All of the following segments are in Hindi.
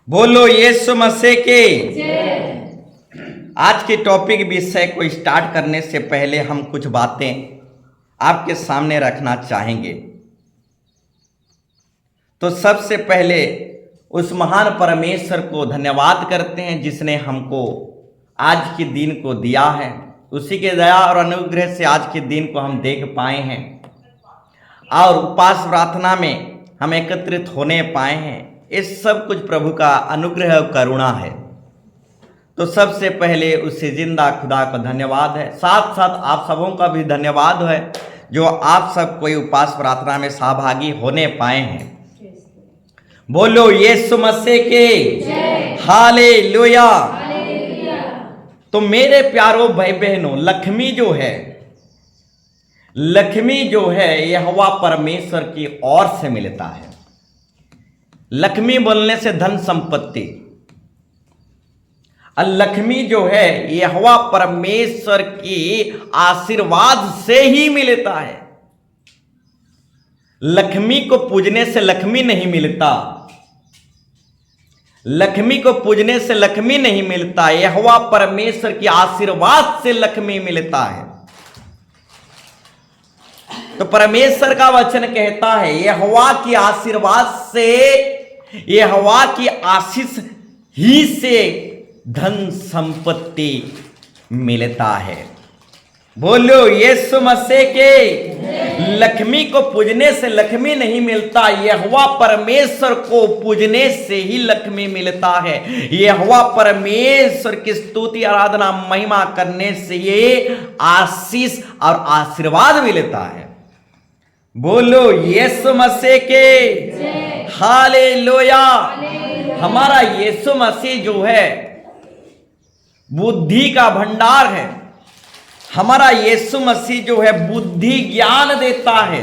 बोलो यीशु मसीह के। आज के टॉपिक विषय को स्टार्ट करने से पहले हम कुछ बातें आपके सामने रखना चाहेंगे। तो सबसे पहले उस महान परमेश्वर को धन्यवाद करते हैं जिसने हमको आज के दिन को दिया है। उसी के दया और अनुग्रह से आज के दिन को हम देख पाए हैं और उपवास प्रार्थना में हम एकत्रित होने पाए हैं। इस सब कुछ प्रभु का अनुग्रह और करुणा है। तो सबसे पहले उससे जिंदा खुदा को धन्यवाद है। साथ साथ आप सबों का भी धन्यवाद है जो आप सब कोई उपवास प्रार्थना में सहभागी होने पाए हैं। बोलो यीशु मसीह के हालेलुया। तो मेरे प्यारों भाई बहनों, लक्ष्मी जो है यहोवा परमेश्वर की ओर से मिलता है। लक्ष्मी बोलने से धन संपत्ति, और लक्ष्मी जो है यहोवा परमेश्वर की आशीर्वाद से ही मिलता है। लक्ष्मी को पूजने से लक्ष्मी नहीं मिलता, लक्ष्मी को पूजने से लक्ष्मी नहीं मिलता, यहोवा परमेश्वर की आशीर्वाद से लक्ष्मी मिलता है। तो परमेश्वर का वचन कहता है यहोवा की आशीर्वाद से, यहोवा की आशीष ही से धन संपत्ति मिलता है। बोलो यीशु मसीह के। लक्ष्मी को पूजने से लक्ष्मी नहीं मिलता, यहोवा परमेश्वर को पूजने से ही लक्ष्मी मिलता है। यहोवा परमेश्वर की स्तुति आराधना महिमा करने से ये आशीष और आशीर्वाद मिलता है। बोलो यीशु मसीह के हालेलुया। हमारा यीशु मसीह जो है बुद्धि का भंडार है। हमारा यीशु मसीह जो है बुद्धि ज्ञान देता है।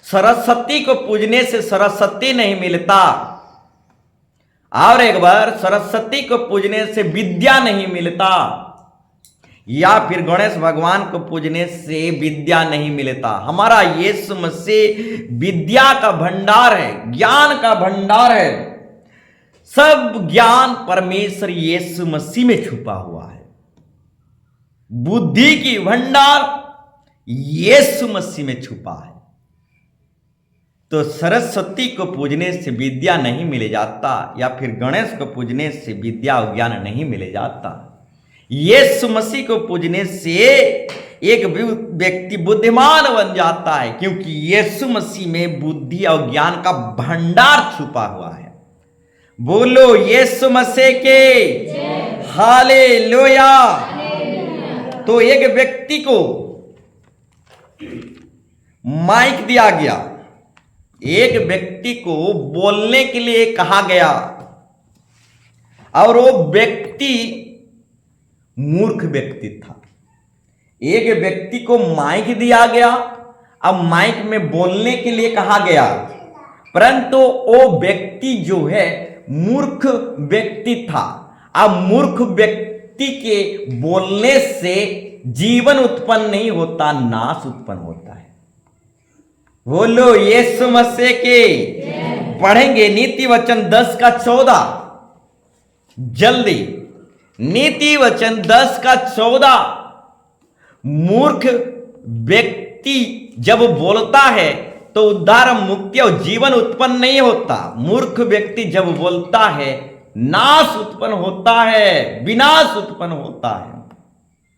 सरस्वती को पूजने से सरस्वती नहीं मिलता, और एक बार सरस्वती को पूजने से विद्या नहीं मिलता, या फिर गणेश भगवान को पूजने से विद्या नहीं मिलता। हमारा यीशु मसीह विद्या का भंडार है, ज्ञान का भंडार है। सब ज्ञान परमेश्वर यीशु मसीह में छुपा हुआ है। बुद्धि की भंडार यीशु मसीह में छुपा है। तो सरस्वती को पूजने से विद्या नहीं मिले जाता, या फिर गणेश को पूजने से विद्या और ज्ञान नहीं मिले जाता। यीशु मसीह को पूजने से एक व्यक्ति बुद्धिमान बन जाता है, क्योंकि यीशु मसीह में बुद्धि और ज्ञान का भंडार छुपा हुआ है। बोलो यीशु मसीह के हालेलुया। तो एक व्यक्ति को माइक दिया गया, एक व्यक्ति को बोलने के लिए कहा गया, और वो व्यक्ति मूर्ख व्यक्ति था। एक व्यक्ति को माइक दिया गया, अब माइक में बोलने के लिए कहा गया, परंतु वो व्यक्ति जो है मूर्ख व्यक्ति था। अब मूर्ख व्यक्ति के बोलने से जीवन उत्पन्न नहीं होता, नाश उत्पन्न होता है। बोलो यीशु मसीह के। पढ़ेंगे नीति वचन 10:14 जल्दी। नीति वचन 10:14। मूर्ख व्यक्ति जब बोलता है तो उद्धार, मुक्ति और जीवन उत्पन्न नहीं होता। मूर्ख व्यक्ति जब बोलता है नाश उत्पन्न होता है, विनाश उत्पन्न होता है।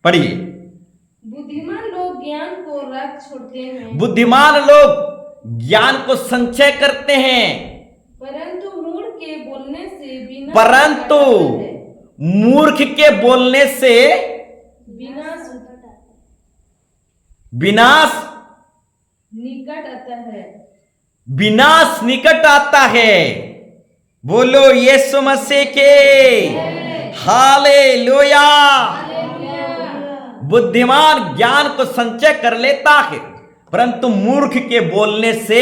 पढ़िए। बुद्धिमान लोग ज्ञान को रख छोड़ते हैं, बुद्धिमान लोग ज्ञान को संचय करते हैं, परंतु मूर्ख के बोलने से विनाश निकट आता है। विनाश निकट आता है। बोलो यीशु मसीह के हालेलुया। बुद्धिमान ज्ञान को संचय कर लेता है, परंतु मूर्ख के बोलने से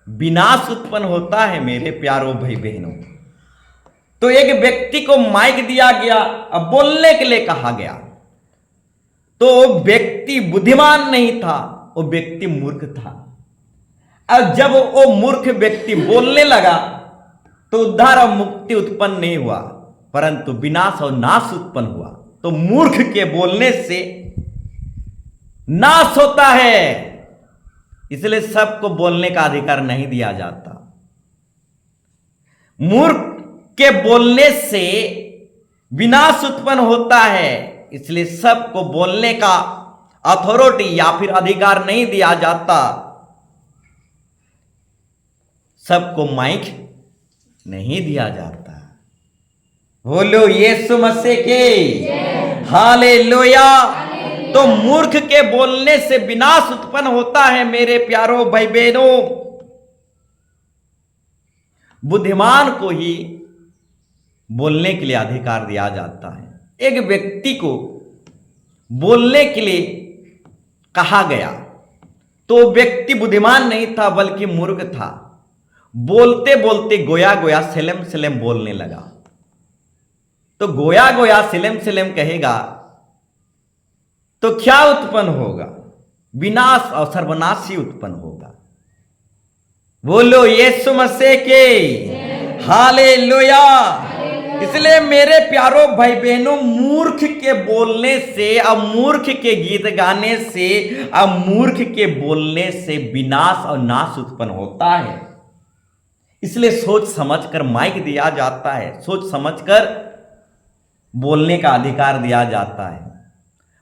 विनाश उत्पन्न होता है। मेरे प्यारों भाई बहनों, तो एक व्यक्ति को माइक दिया गया, अब बोलने के लिए कहा गया, तो वो व्यक्ति बुद्धिमान नहीं था, वो व्यक्ति मूर्ख था। अब जब वो मूर्ख व्यक्ति बोलने लगा तो उद्धार और मुक्ति उत्पन्न नहीं हुआ, परंतु विनाश और नाश उत्पन्न हुआ। तो मूर्ख के बोलने से नाश होता है, इसलिए सबको बोलने का अधिकार नहीं दिया जाता। मूर्ख के बोलने से विनाश उत्पन्न होता है, इसलिए सबको बोलने का अथॉरिटी या फिर अधिकार नहीं दिया जाता। सबको माइक नहीं दिया जाता। बोलो यीशु मसीह के हालेलुया। तो मूर्ख के बोलने से विनाश उत्पन्न होता है मेरे प्यारो भाई बहनों। बुद्धिमान को ही बोलने के लिए अधिकार दिया जाता है। एक व्यक्ति को बोलने के लिए कहा गया तो व्यक्ति बुद्धिमान नहीं था बल्कि मूर्ख था। बोलते बोलते गोया गोया सेलम सेलम बोलने लगा। तो गोया गोया सेलम सेलम कहेगा तो क्या उत्पन्न होगा? विनाश और सर्वनाशी उत्पन्न होगा। बोलो यीशु मसीह के हालेलुया। इसलिए मेरे प्यारो भाई बहनों, मूर्ख के बोलने से और मूर्ख के गीत गाने से और मूर्ख के बोलने से विनाश और नाश उत्पन्न होता है। इसलिए सोच समझकर माइक दिया जाता है, सोच समझकर बोलने का अधिकार दिया जाता है।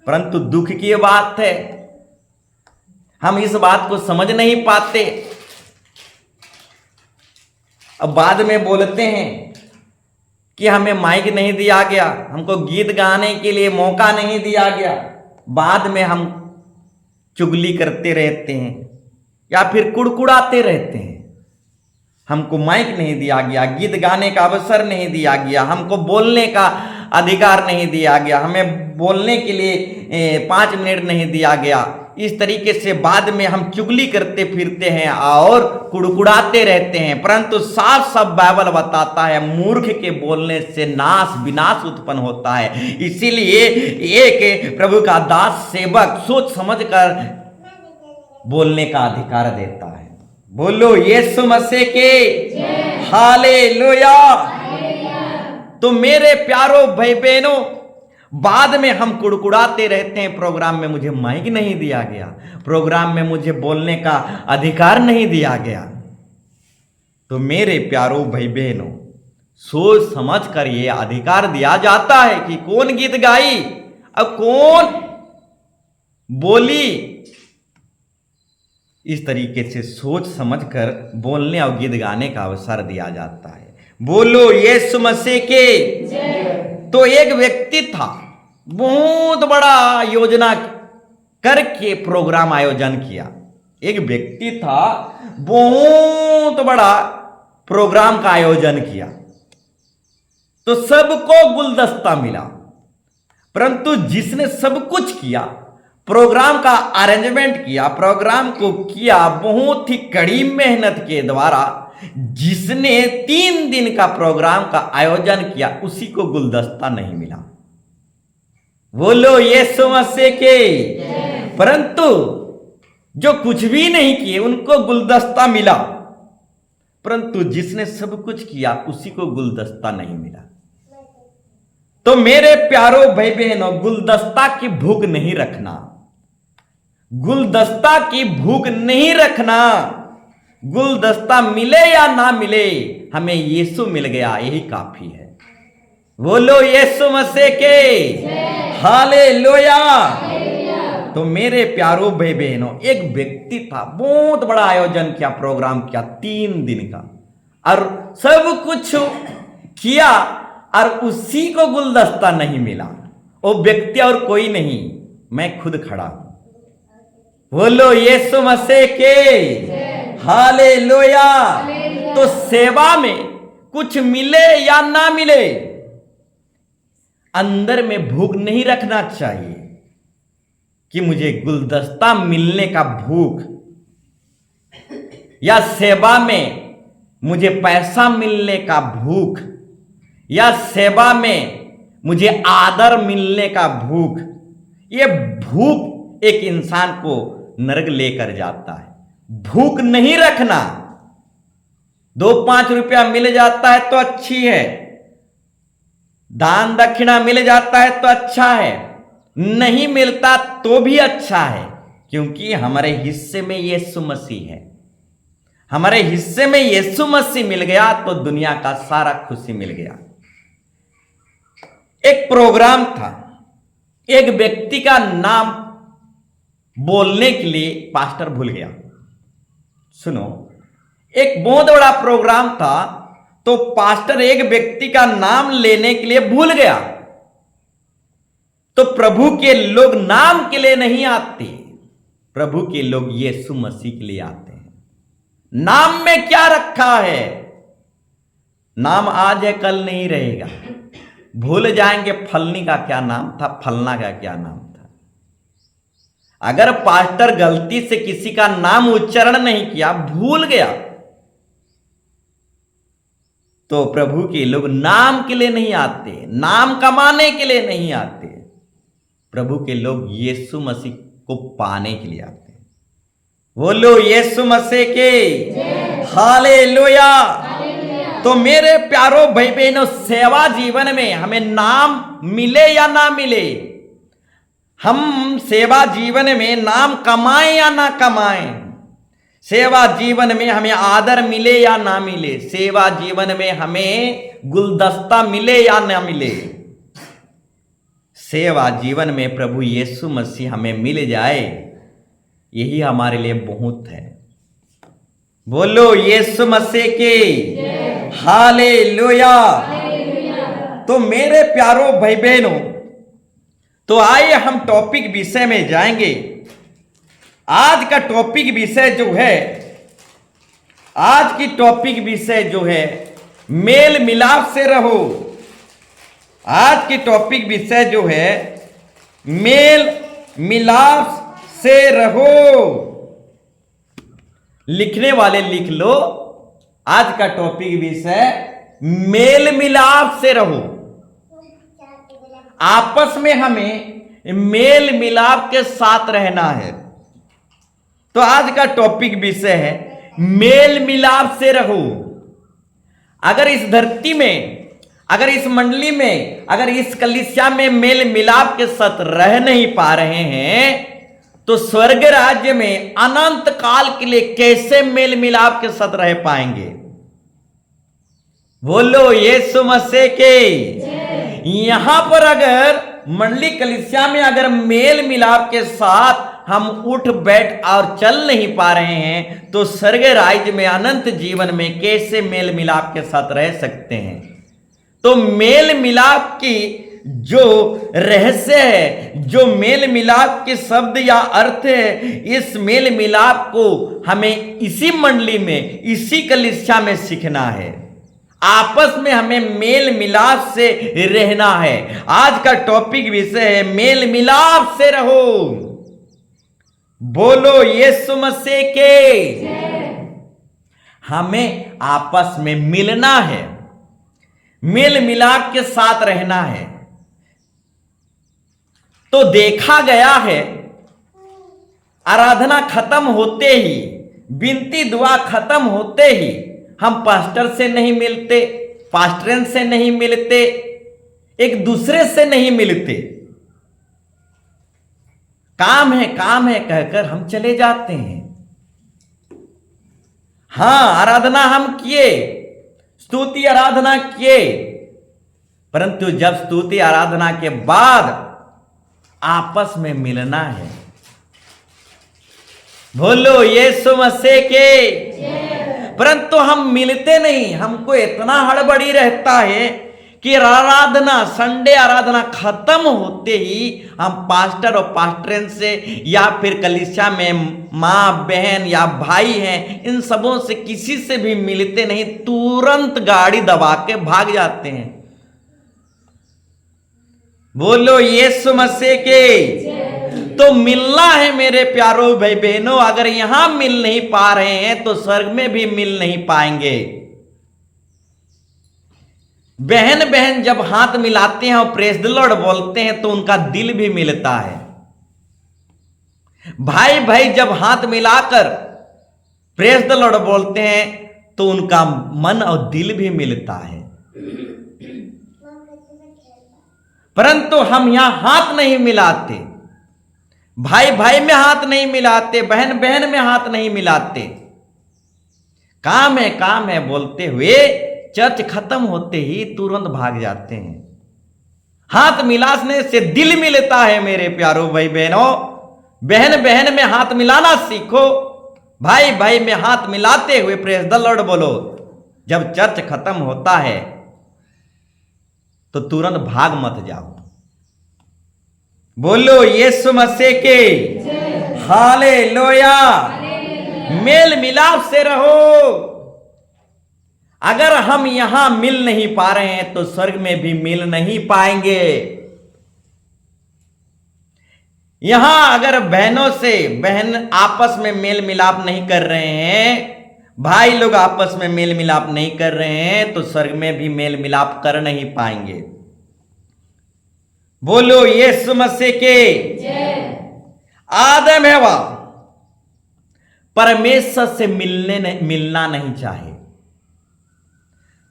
परंतु दुख की बात है, हम इस बात को समझ नहीं पाते। अब बाद में बोलते हैं कि हमें माइक नहीं दिया गया, हमको गीत गाने के लिए मौका नहीं दिया गया। बाद में हम चुगली करते रहते हैं या फिर कुड़कुड़ाते रहते हैं। हमको माइक नहीं दिया गया, गीत गाने का अवसर नहीं दिया गया, हमको बोलने का अधिकार नहीं दिया गया, हमें बोलने के लिए 5 मिनट नहीं दिया गया। इस तरीके से बाद में हम चुगली करते फिरते हैं और कुड़कुड़ाते रहते हैं। परंतु साफ साफ बाइबल बताता है मूर्ख के बोलने से नाश विनाश उत्पन्न होता है। इसीलिए एक प्रभु का दास सेवक सोच समझकर बोलने का अधिकार देता है। बोलो यीशु मसीह के हालेलुया। तो मेरे प्यारो भाई बहनों, बाद में हम कुड़कुड़ाते रहते हैं, प्रोग्राम में मुझे माइक नहीं दिया गया, प्रोग्राम में मुझे बोलने का अधिकार नहीं दिया गया। तो मेरे प्यारो भाई बहनों, सोच समझ कर ये अधिकार दिया जाता है कि कौन गीत गाई और कौन बोली। इस तरीके से सोच समझकर बोलने और गीत गाने का अवसर दिया जाता है। बोलो यीशु मसीह के। तो एक व्यक्ति था, बहुत बड़ा योजना करके प्रोग्राम आयोजन किया। एक व्यक्ति था, बहुत बड़ा प्रोग्राम का आयोजन किया तो सबको गुलदस्ता मिला। परंतु जिसने सब कुछ किया, प्रोग्राम का अरेंजमेंट किया, प्रोग्राम को किया बहुत ही कड़ी मेहनत के द्वारा, जिसने 3 दिन का प्रोग्राम का आयोजन किया, उसी को गुलदस्ता नहीं मिला। बोलो यीशु मसीह के। परंतु जो कुछ भी नहीं किए उनको गुलदस्ता मिला, परंतु जिसने सब कुछ किया उसी को गुलदस्ता नहीं मिला। तो मेरे प्यारो भाई बहनों, गुलदस्ता की भूख नहीं रखना, गुलदस्ता की भूख नहीं रखना। गुलदस्ता मिले या ना मिले, हमें यीशु मिल गया, यही काफी है। बोलो यीशु मसीह के हालेलुया। तो मेरे प्यारो भाई बहनों, एक व्यक्ति था, बहुत बड़ा आयोजन किया, प्रोग्राम किया 3 दिन का, और सब कुछ किया और उसी को गुलदस्ता नहीं मिला। वो व्यक्ति और कोई नहीं, मैं खुद खड़ा हूं। बोलो यीशु मसीह के हालेलुया। तो सेवा में कुछ मिले या ना मिले, अंदर में भूख नहीं रखना चाहिए कि मुझे गुलदस्ता मिलने का भूख, या सेवा में मुझे पैसा मिलने का भूख, या सेवा में मुझे आदर मिलने का भूख। ये भूख एक इंसान को नरक लेकर जाता है। भूख नहीं रखना, 2-5 रुपया मिल जाता है तो अच्छी है, दान दक्षिणा मिल जाता है तो अच्छा है, नहीं मिलता तो भी अच्छा है, क्योंकि हमारे हिस्से में यीशु मसीह है। हमारे हिस्से में यीशु मसीह मिल गया तो दुनिया का सारा खुशी मिल गया। एक प्रोग्राम था, एक व्यक्ति का नाम बोलने के लिए पास्टर भूल गया। सुनो, एक बहुत बड़ा प्रोग्राम था तो पास्टर एक व्यक्ति का नाम लेने के लिए भूल गया। तो प्रभु के लोग नाम के लिए नहीं आते, प्रभु के लोग यीशु मसीह के लिए आते हैं। नाम में क्या रखा है? नाम आज है कल नहीं रहेगा, भूल जाएंगे फलनी का क्या नाम था, फलना का क्या नाम था। अगर पास्टर गलती से किसी का नाम उच्चारण नहीं किया, भूल गया, तो प्रभु के लोग नाम के लिए नहीं आते, नाम कमाने के लिए नहीं आते, प्रभु के लोग यीशु मसीह को पाने के लिए आते हैं। बोलो यीशु मसीह के हालेलुया। तो मेरे प्यारो भाई बहनों, सेवा जीवन में हमें नाम मिले या ना मिले, हम सेवा जीवन में नाम कमाएं या ना कमाएं, सेवा जीवन में हमें आदर मिले या ना मिले, सेवा जीवन में हमें गुलदस्ता मिले या ना मिले, सेवा जीवन में प्रभु यीशु मसीह हमें मिल जाए, यही हमारे लिए बहुत है। बोलो यीशु मसीह के हालेलुया। तो मेरे प्यारो भाई बहनों, तो आइए हम टॉपिक विषय में जाएंगे। आज का टॉपिक विषय जो है, आज की टॉपिक विषय जो है, मेल मिलाप से रहो। आज की टॉपिक विषय जो है, मेल मिलाप से रहो। लिखने वाले लिख लो, आज का टॉपिक विषय मेल मिलाप से रहो। आपस में हमें मेल मिलाप के साथ रहना है। तो आज का टॉपिक विषय है मेल मिलाप से रहो। अगर इस धरती में, अगर इस मंडली में, अगर इस कलीसिया में मेल मिलाप के साथ रह नहीं पा रहे हैं, तो स्वर्ग राज्य में अनंत काल के लिए कैसे मेल मिलाप के साथ रह पाएंगे? बोलो यीशु मसीह के। यहां पर अगर मंडली कलीसिया में अगर मेल मिलाप के साथ हम उठ बैठ और चल नहीं पा रहे हैं, तो स्वर्ग राज्य में अनंत जीवन में कैसे मेल मिलाप के साथ रह सकते हैं? तो मेल मिलाप की जो रहस्य है, जो मेल मिलाप के शब्द या अर्थ है, इस मेल मिलाप को हमें इसी मंडली में, इसी कलीसिया में सीखना है। आपस में हमें मेल मिलाप से रहना है। आज का टॉपिक विषय है मेल मिलाप से रहो। बोलो यीशु मसीह के। हमें आपस में मिलना है, मेल मिलाप के साथ रहना है। तो देखा गया है, आराधना खत्म होते ही, विनती दुआ खत्म होते ही हम पास्टर से नहीं मिलते, पास्टरन से नहीं मिलते, एक दूसरे से नहीं मिलते। काम है कहकर हम चले जाते हैं। हां, आराधना हम किए, स्तुति आराधना किए, परंतु जब स्तुति आराधना के बाद आपस में मिलना है। बोलो यीशु मसीह के। परंतु हम मिलते नहीं। हमको इतना हड़बड़ी रहता है कि आराधना, संडे आराधना खत्म होते ही हम पास्टर और पास्टरन से या फिर कलीसिया में माँ बहन या भाई हैं, इन सबों से किसी से भी मिलते नहीं, तुरंत गाड़ी दबा के भाग जाते हैं। बोलो यीशु मसीह के। तो मिलना है मेरे प्यारो भाई बहनों। अगर यहां मिल नहीं पा रहे हैं तो स्वर्ग में भी मिल नहीं पाएंगे। बहन बहन जब हाथ मिलाते हैं और प्रेज द लॉर्ड बोलते हैं तो उनका दिल भी मिलता है। भाई भाई जब हाथ मिलाकर प्रेज द लॉर्ड बोलते हैं तो उनका मन और दिल भी मिलता है। परंतु हम यहां हाथ नहीं मिलाते, भाई भाई में हाथ नहीं मिलाते, बहन बहन में हाथ नहीं मिलाते। काम है बोलते हुए चर्च खत्म होते ही तुरंत भाग जाते हैं। हाथ मिलाने से दिल मिलता है मेरे प्यारो भाई बहनों। बहन बहन में हाथ मिलाना सीखो, भाई भाई में हाथ मिलाते हुए प्रेज द लॉर्ड बोलो। जब चर्च खत्म होता है तो तुरंत भाग मत जाओ। बोलो यीशु मसीह के हालेलुया। मेल मिलाप से रहो। अगर हम यहां मिल नहीं पा रहे हैं तो स्वर्ग में भी मिल नहीं पाएंगे। यहां अगर बहनों से बहन आपस में मेल मिलाप नहीं कर रहे हैं, भाई लोग आपस में मेल मिलाप नहीं कर रहे हैं, तो स्वर्ग में भी मेल मिलाप कर नहीं पाएंगे। बोलो यीशु मसीह के आदम हवा परमेश्वर से मिलना नहीं चाहे।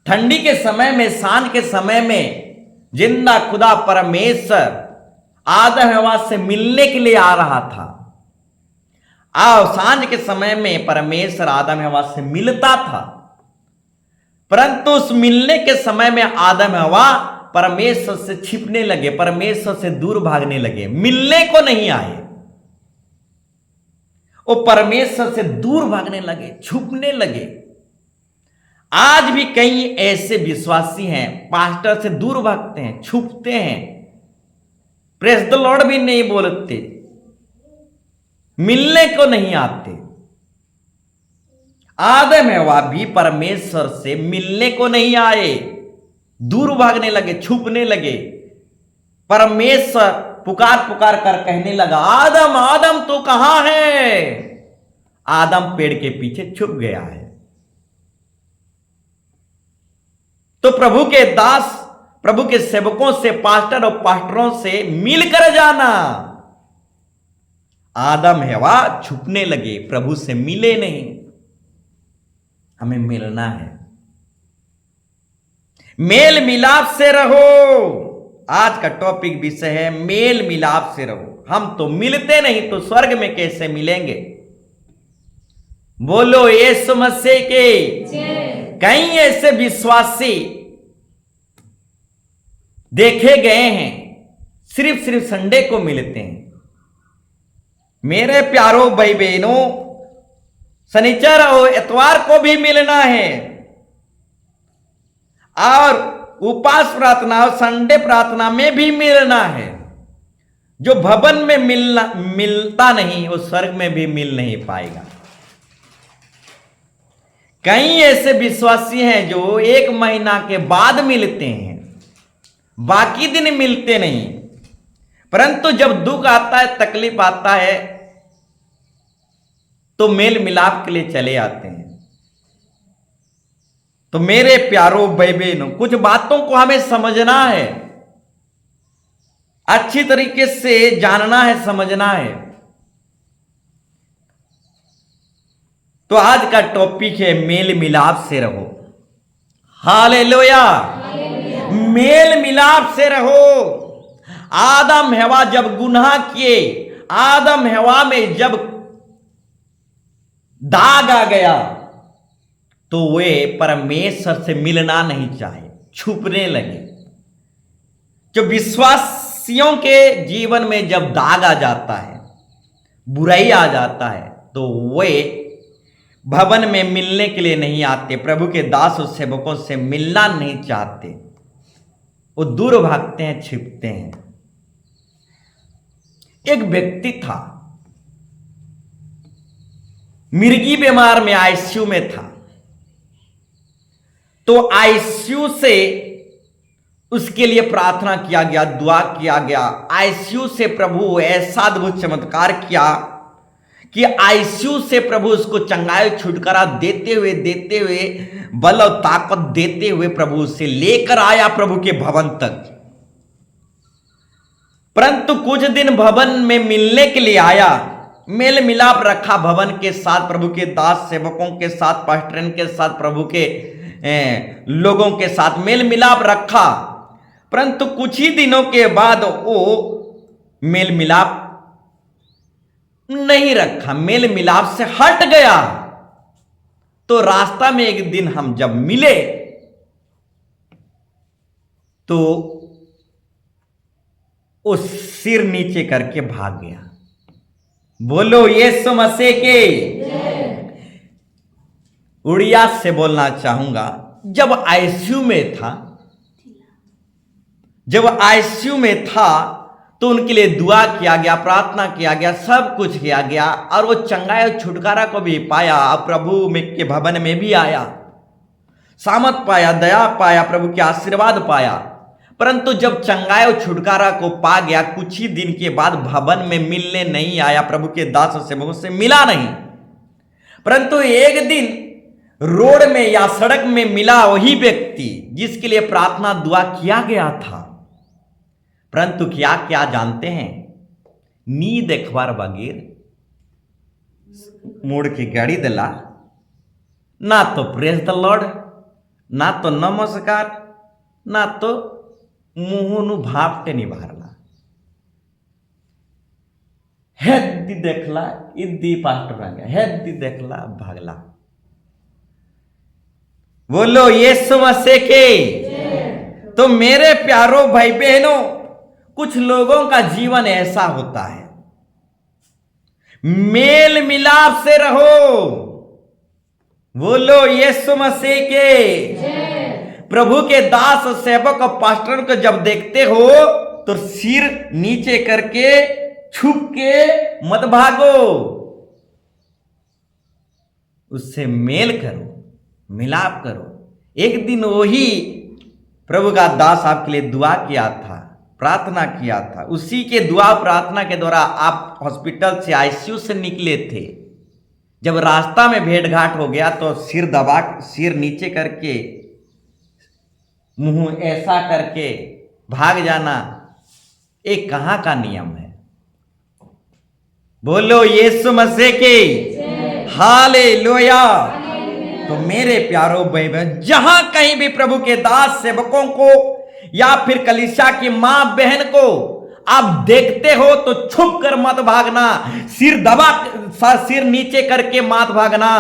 ठंडी के समय में, सांझ के समय में जिंदा खुदा परमेश्वर आदम हवा से मिलने के लिए आ रहा था। सांझ के समय में परमेश्वर आदम हवा से मिलता था, परंतु उस मिलने के समय में आदम हवा परमेश्वर से छिपने लगे, परमेश्वर से दूर भागने लगे, मिलने को नहीं आए। वो परमेश्वर से दूर भागने लगे, छुपने लगे। आज भी कई ऐसे विश्वासी हैं, पास्टर से दूर भागते हैं, छुपते हैं, प्रेज द लॉर्ड भी नहीं बोलते, मिलने को नहीं आते। आदम हवा भी परमेश्वर से मिलने को नहीं आए, दूर भागने लगे, छुपने लगे। परमेश्वर पुकार पुकार कर कहने लगा, आदम आदम तू कहां है? आदम पेड़ के पीछे छुप गया है। तो प्रभु के दास, प्रभु के सेवकों से, पास्टर और पास्टरों से मिलकर जाना। आदम हवा छुपने लगे, प्रभु से मिले नहीं। हमें मिलना है, मेल मिलाप से रहो। आज का टॉपिक विषय है मेल मिलाप से रहो। हम तो मिलते नहीं तो स्वर्ग में कैसे मिलेंगे? बोलो यीशु मसीह के। कई ऐसे विश्वासी देखे गए हैं सिर्फ संडे को मिलते हैं। मेरे प्यारो भाई बहनों, शनिचर और इतवार को भी मिलना है, और उपवास प्रार्थना और संडे प्रार्थना में भी मिलना है। जो भवन में मिलता नहीं वो स्वर्ग में भी मिल नहीं पाएगा। कई ऐसे विश्वासी हैं जो 1 महीना के बाद मिलते हैं, बाकी दिन मिलते नहीं। परंतु जब दुख आता है, तकलीफ आता है, तो मेल मिलाप के लिए चले आते हैं। तो मेरे प्यारो भाई बहनों, कुछ बातों को हमें समझना है, अच्छी तरीके से जानना है, समझना है। तो आज का टॉपिक है मेल मिलाप से रहो। हालेलुया। मेल मिलाप से रहो। आदम हवा जब गुनाह किए, आदम हवा में जब दाग आ गया, तो वे परमेश्वर से मिलना नहीं चाहे, छुपने लगे। जो विश्वासियों के जीवन में जब दाग आ जाता है, बुराई आ जाता है, तो वे भवन में मिलने के लिए नहीं आते, प्रभु के दास और सेवकों से मिलना नहीं चाहते, वो दूर भागते हैं, छिपते हैं। एक व्यक्ति था, मिर्गी बीमार में आईसीयू में था। तो आईसीयू से उसके लिए प्रार्थना किया गया, दुआ किया गया। आईसीयू से प्रभु ऐसा अद्भुत चमत्कार किया कि आईसीयू से प्रभु उसको चंगाई छुटकारा देते हुए बल और ताकत देते हुए प्रभु उसे लेकर आया प्रभु के भवन तक। परंतु कुछ दिन भवन में मिलने के लिए आया, मेल मिलाप रखा भवन के साथ, प्रभु के दास सेवकों के साथ, पास्टरन के साथ, प्रभु के लोगों के साथ मेल मिलाप रखा। परंतु कुछ ही दिनों के बाद वो मेल मिलाप नहीं रखा, मेल मिलाप से हट गया। तो रास्ता में एक दिन हम जब मिले तो वो सिर नीचे करके भाग गया। बोलो यीशु मसीह के। उड़िया से बोलना चाहूंगा, जब आईसीयू में था, जब आईसीयू में था तो उनके लिए दुआ किया गया, प्रार्थना किया गया, सब कुछ किया गया और वो चंगाई और छुटकारा को भी पाया। प्रभु में के भवन में भी आया, सामत पाया, दया पाया, प्रभु के आशीर्वाद पाया। परंतु जब चंगाई और छुटकारा को पा गया, कुछ ही दिन के बाद भवन में मिलने नहीं आया, प्रभु के दास और सेवकों से मिला नहीं। परंतु एक दिन रोड में या सड़क में मिला वही व्यक्ति जिसके लिए प्रार्थना दुआ किया गया था। परंतु क्या क्या जानते हैं, नी देखवार बगैर मोड़ की गाड़ी दिला, ना तो प्रेज द लॉर्ड, ना तो नमस्कार, ना तो मुंह भापटे नहीं बाहरला, हेद्दी देखला इद्दी पास्टर आ गया, हेद्दी देखला भागला। बोलो यीशु मसीह के। तो मेरे प्यारो भाई बहनों, कुछ लोगों का जीवन ऐसा होता है, मेल मिलाप से रहो। बोलो यीशु मसीह के। प्रभु के दास सेवक और पास्टर को जब देखते हो तो सिर नीचे करके छुप के मत भागो, उससे मेल करो, मिलाप करो। एक दिन वही प्रभु का दास आपके लिए दुआ किया था, प्रार्थना किया था, उसी के दुआ प्रार्थना के द्वारा आप हॉस्पिटल से आईसीयू से निकले थे। जब रास्ता में भेंट घाट हो गया तो सिर दबा, सिर नीचे करके, मुंह ऐसा करके भाग जाना, एक कहां का नियम है? बोलो यीशु मसीह के। हालेलुया। तो मेरे प्यारो भाई बहन, जहां कहीं भी प्रभु के दास सेवकों को या फिर कलीसिया की मां बहन को आप देखते हो तो छुप कर मत भागना, सिर दबा, सिर नीचे करके मत भागना,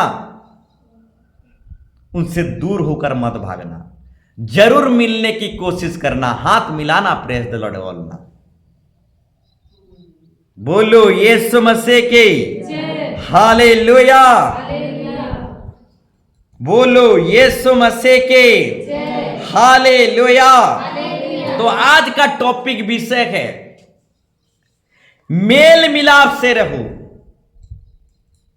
उनसे दूर होकर मत भागना, जरूर मिलने की कोशिश करना, हाथ मिलाना, प्रेज द लॉर्ड बोलना। बोलो यीशु मसीह के। हालेलुया। बोलो यीशु मसीह के। हालेलुया। तो आज का टॉपिक विषय है मेल मिलाप से रहो।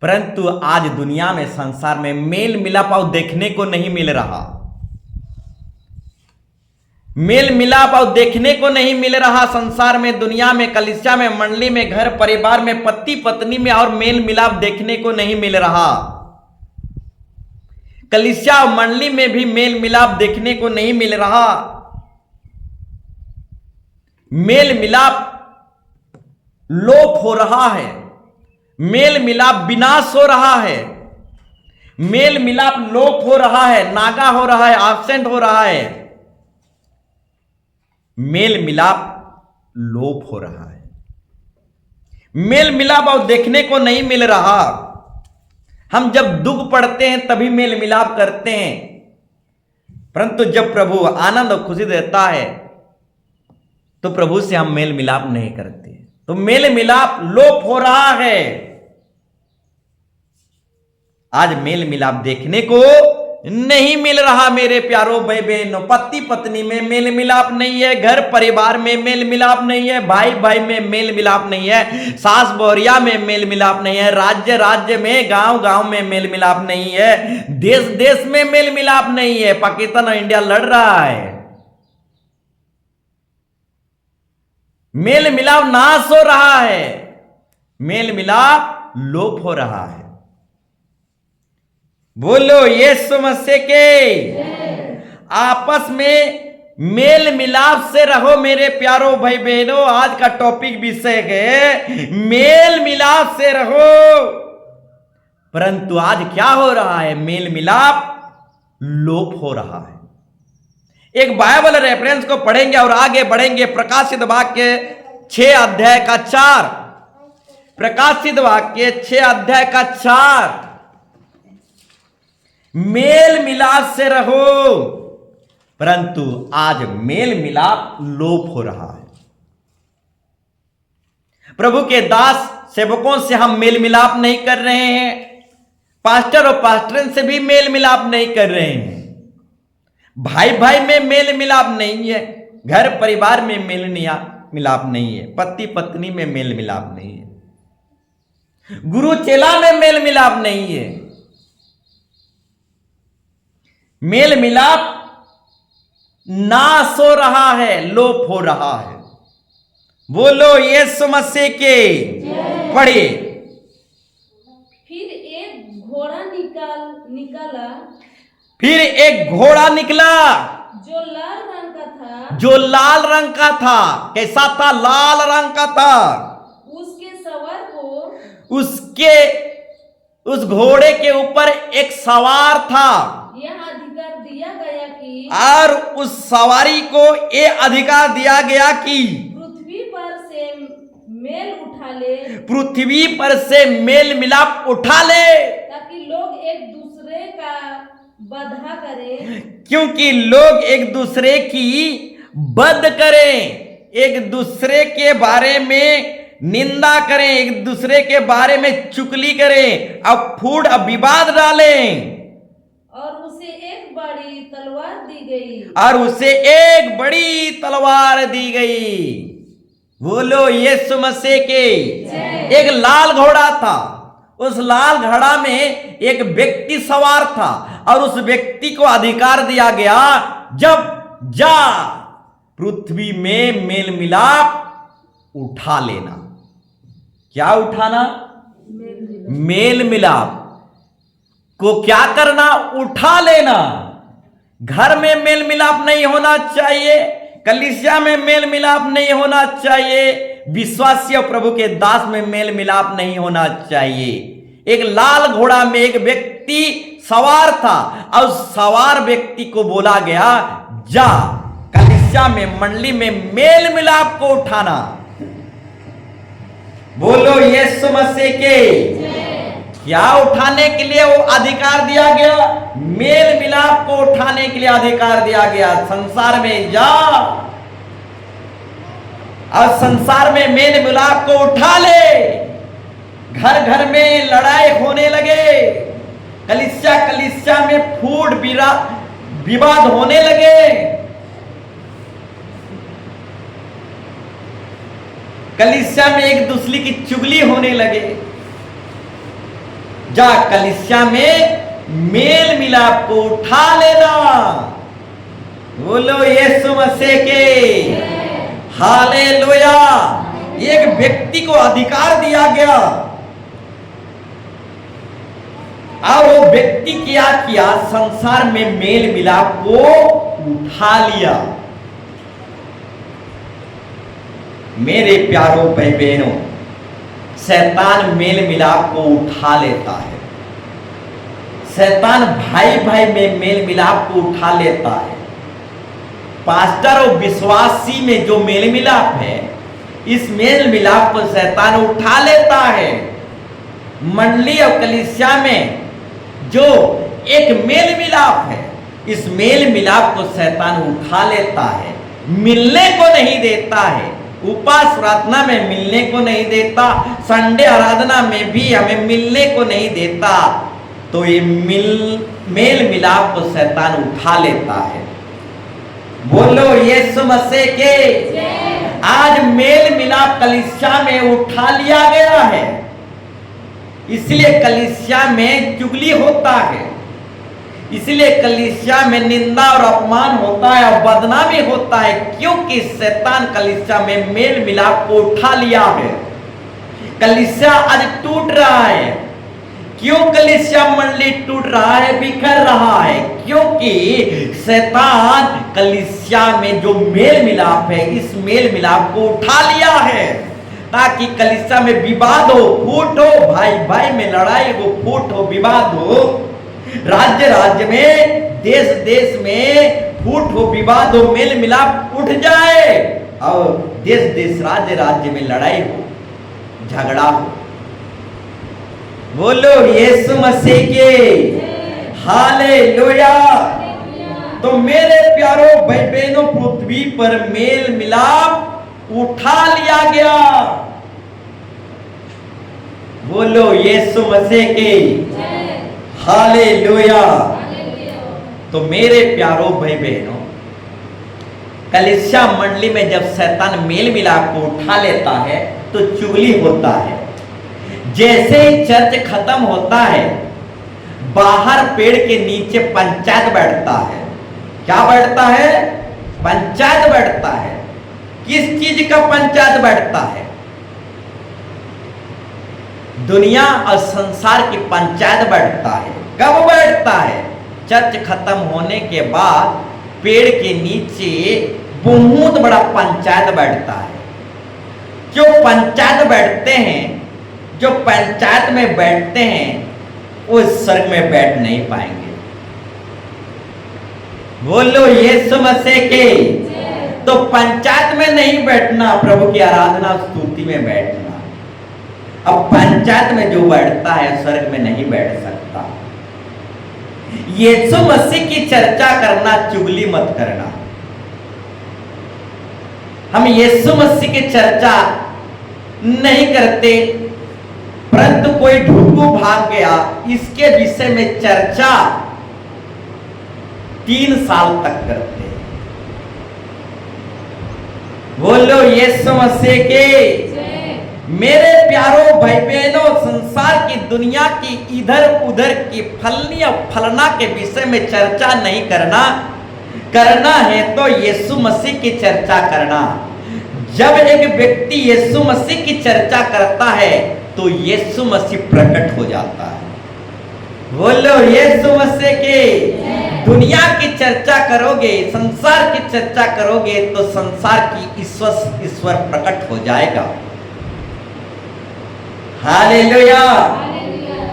परंतु आज दुनिया में, संसार में मेल मिलाप और देखने को नहीं मिल रहा, मेल मिलाप और देखने को नहीं मिल रहा। संसार में, दुनिया में, कलीसिया में, मंडली में, घर परिवार में, पति पत्नी में और मेल मिलाप देखने को नहीं मिल रहा। कलीसिया मंडली में भी मेल मिलाप देखने को नहीं मिल रहा। मेल मिलाप लोप हो रहा है, मेल मिलाप विनाश हो रहा है, मेल मिलाप लोप हो रहा है, नागा हो रहा है, एब्सेंट हो रहा है, मेल मिलाप लोप हो रहा है। मेल मिलाप अब देखने को नहीं मिल रहा। हम जब दुख पड़ते हैं तभी मेल मिलाप करते हैं, परंतु जब प्रभु आनंद और खुशी देता है तो प्रभु से हम मेल मिलाप नहीं करते। तो मेल मिलाप लोप हो रहा है। आज मेल मिलाप देखने को नहीं मिल रहा मेरे प्यारो भाई बहनों। पति पत्नी में मेल मिलाप नहीं है, घर परिवार में मेल मिलाप नहीं है, भाई भाई में मेल मिलाप नहीं है, सास बहुरिया में मेल मिलाप नहीं है, राज्य राज्य में, गांव गांव में मेल मिलाप नहीं है, देश देश में मेल मिलाप नहीं है। पाकिस्तान और इंडिया लड़ रहा है, मेल मिलाप नाश हो रहा है, मेल मिलाप लोप हो रहा है। बोलो यीशु मसीह के। आपस में मेल मिलाप से रहो मेरे प्यारो भाई बहनों। आज का टॉपिक विषय है मेल मिलाप से रहो। परंतु आज क्या हो रहा है? मेल मिलाप लोप हो रहा है। एक बाइबल रेफरेंस को पढ़ेंगे और आगे बढ़ेंगे। प्रकाशित वाक्य 6 अध्याय का 4। प्रकाशित वाक्य 6 अध्याय का 4। मेल मिलाप से रहो, परंतु आज मेल मिलाप लोप हो रहा है। प्रभु के दास सेवकों से हम मेल मिलाप नहीं कर रहे हैं, पास्टर और पास्टरन से भी मेल मिलाप नहीं कर रहे हैं, भाई भाई में मेल मिलाप नहीं है, घर परिवार में मेल मिलाप नहीं है, पति पत्नी में मेल मिलाप नहीं है, गुरु चेला में मेल मिलाप नहीं है। मेल मिलाप नाश हो रहा है, लोप हो रहा है। बोलो यीशु मसीह के। पढ़िए। फिर एक घोड़ा निकला फिर एक घोड़ा निकला जो लाल रंग का था। जो लाल रंग का था। कैसा था? लाल रंग का था। उसके सवार को उस घोड़े के ऊपर एक सवार था। यह अधिकार दिया गया कि और उस सवारी को ये अधिकार दिया गया कि पृथ्वी पर से मेल उठा ले। पृथ्वी पर से मेल मिलाप उठा ले, ताकि लोग एक दूसरे का बधा करें। क्योंकि लोग एक दूसरे की बद करें, एक दूसरे के बारे में निंदा करें, एक दूसरे के बारे में चुगली करें, अब फूट अब विवाद डालें। और उसे एक बड़ी तलवार दी गई। और उसे एक बड़ी तलवार दी गई। बोलो यीशु मसीह के। एक लाल घोड़ा था। उस लाल घोड़ा में एक व्यक्ति सवार था और उस व्यक्ति को अधिकार दिया गया, जब जा पृथ्वी में मेल मिलाप उठा लेना। क्या उठाना? मेल मिलाप को क्या करना? उठा लेना। घर में मेल मिलाप नहीं होना चाहिए, कलीसिया में मेल मिलाप नहीं होना चाहिए, विश्वासी और प्रभु के दास में मेल मिलाप नहीं होना चाहिए। एक लाल घोड़ा में एक व्यक्ति सवार था और सवार व्यक्ति को बोला गया, जा कलीसिया में मंडली में मेल मिलाप को उठाना। बोलो यीशु मसीह के। क्या उठाने के लिए वो अधिकार दिया गया? मेल मिलाप को उठाने के लिए अधिकार दिया गया। संसार में जा और संसार में मेल मिलाप को उठा ले। घर घर में लड़ाई होने लगे, कलीसिया में फूट विवाद होने लगे, कलीसिया में एक दूसरे की चुगली होने लगे। जा कलीसिया में मेल मिलाप को उठा लेना। बोलो यीशु मसीह के। हालेलुया। एक व्यक्ति को अधिकार दिया गया और वो व्यक्ति क्या किया? संसार में मेल मिलाप को उठा लिया। मेरे प्यारों भाई बहनों, शैतान मेल मिलाप को उठा लेता है। शैतान भाई भाई में मेल मिलाप को उठा लेता है। पास्टर और विश्वासी में जो मेल मिलाप है, इस मेल मिलाप को शैतान उठा लेता है। मंडली और कलीसिया में जो एक मेल मिलाप है, इस मेल मिलाप को शैतान उठा लेता है, मिलने को नहीं देता है। उपवास प्रार्थना में मिलने को नहीं देता, संडे आराधना में भी हमें मिलने को नहीं देता। तो ये मेल मिलाप को शैतान उठा लेता है। बोलो यीशु मसीह के। आज मेल मिलाप कलीसिया में उठा लिया गया है, इसलिए कलीसिया में चुगली होता है, इसलिए कलीसिया में निंदा और अपमान होता है और बदनामी होता है, क्योंकि शैतान कलीसिया में मेल मिलाप को उठा लिया है। कलीसिया आज टूट रहा है। क्यों कलीसिया मंडली टूट रहा है, बिखर रहा है? क्योंकि शैतान कलीसिया में जो मेल मिलाप है, इस मेल मिलाप को उठा लिया है ताकि कलीसिया में विवाद हो, फूट हो, भाई भाई में लड़ाई हो, फूट हो, विवाद हो, राज्य राज्य में, देश देश में फूट हो, विवाद हो, मेल मिलाप उठ जाए और देश देश राज्य राज्य में लड़ाई हो, झगड़ा हो। बोलो यीशु मसीह के हालेलुया। तो मेरे प्यारो भाई बहनों, पृथ्वी पर मेल मिलाप उठा लिया गया। बोलो यीशु मसीह के हालेलुया। तो मेरे प्यारो भाई बहनों, कलीसिया मंडली में जब शैतान मेल मिलाप को उठा लेता है तो चुगली होता है। जैसे ही चर्च खत्म होता है, बाहर पेड़ के नीचे पंचायत बैठता है। क्या बैठता है? पंचायत बैठता है। किस चीज का पंचायत बैठता है? दुनिया और संसार की पंचायत बैठता है। कब बैठता है? चर्च खत्म होने के बाद पेड़ के नीचे बहुत बड़ा पंचायत बैठता है। जो पंचायत बैठते हैं, जो पंचायत में बैठते हैं, वो स्वर्ग में बैठ नहीं पाएंगे। बोलो यीशु मसीह के। तो पंचायत में नहीं बैठना, प्रभु की आराधना स्तुति में बैठना। अब पंचायत में जो बैठता है स्वर्ग में नहीं बैठ सकता। यीशु मसीह की चर्चा करना, चुगली मत करना। हम यीशु मसीह की चर्चा नहीं करते, परंतु कोई ढुकू भाग गया, इसके विषय में चर्चा 3 साल तक करते हैं। बोलो यीशु मसीह के। मेरे प्यारो भाई बहनों, संसार की दुनिया की इधर उधर की फलनी और फलना के विषय में चर्चा नहीं करना। करना है तो यीशु मसीह की चर्चा करना। जब एक व्यक्ति यीशु मसीह की चर्चा करता है तो यीशु मसीह प्रकट हो जाता है। बोलो यीशु मसीह के। दुनिया की चर्चा करोगे, संसार की चर्चा करोगे तो संसार की ईश्वर प्रकट हो जाएगा। हालेलुया।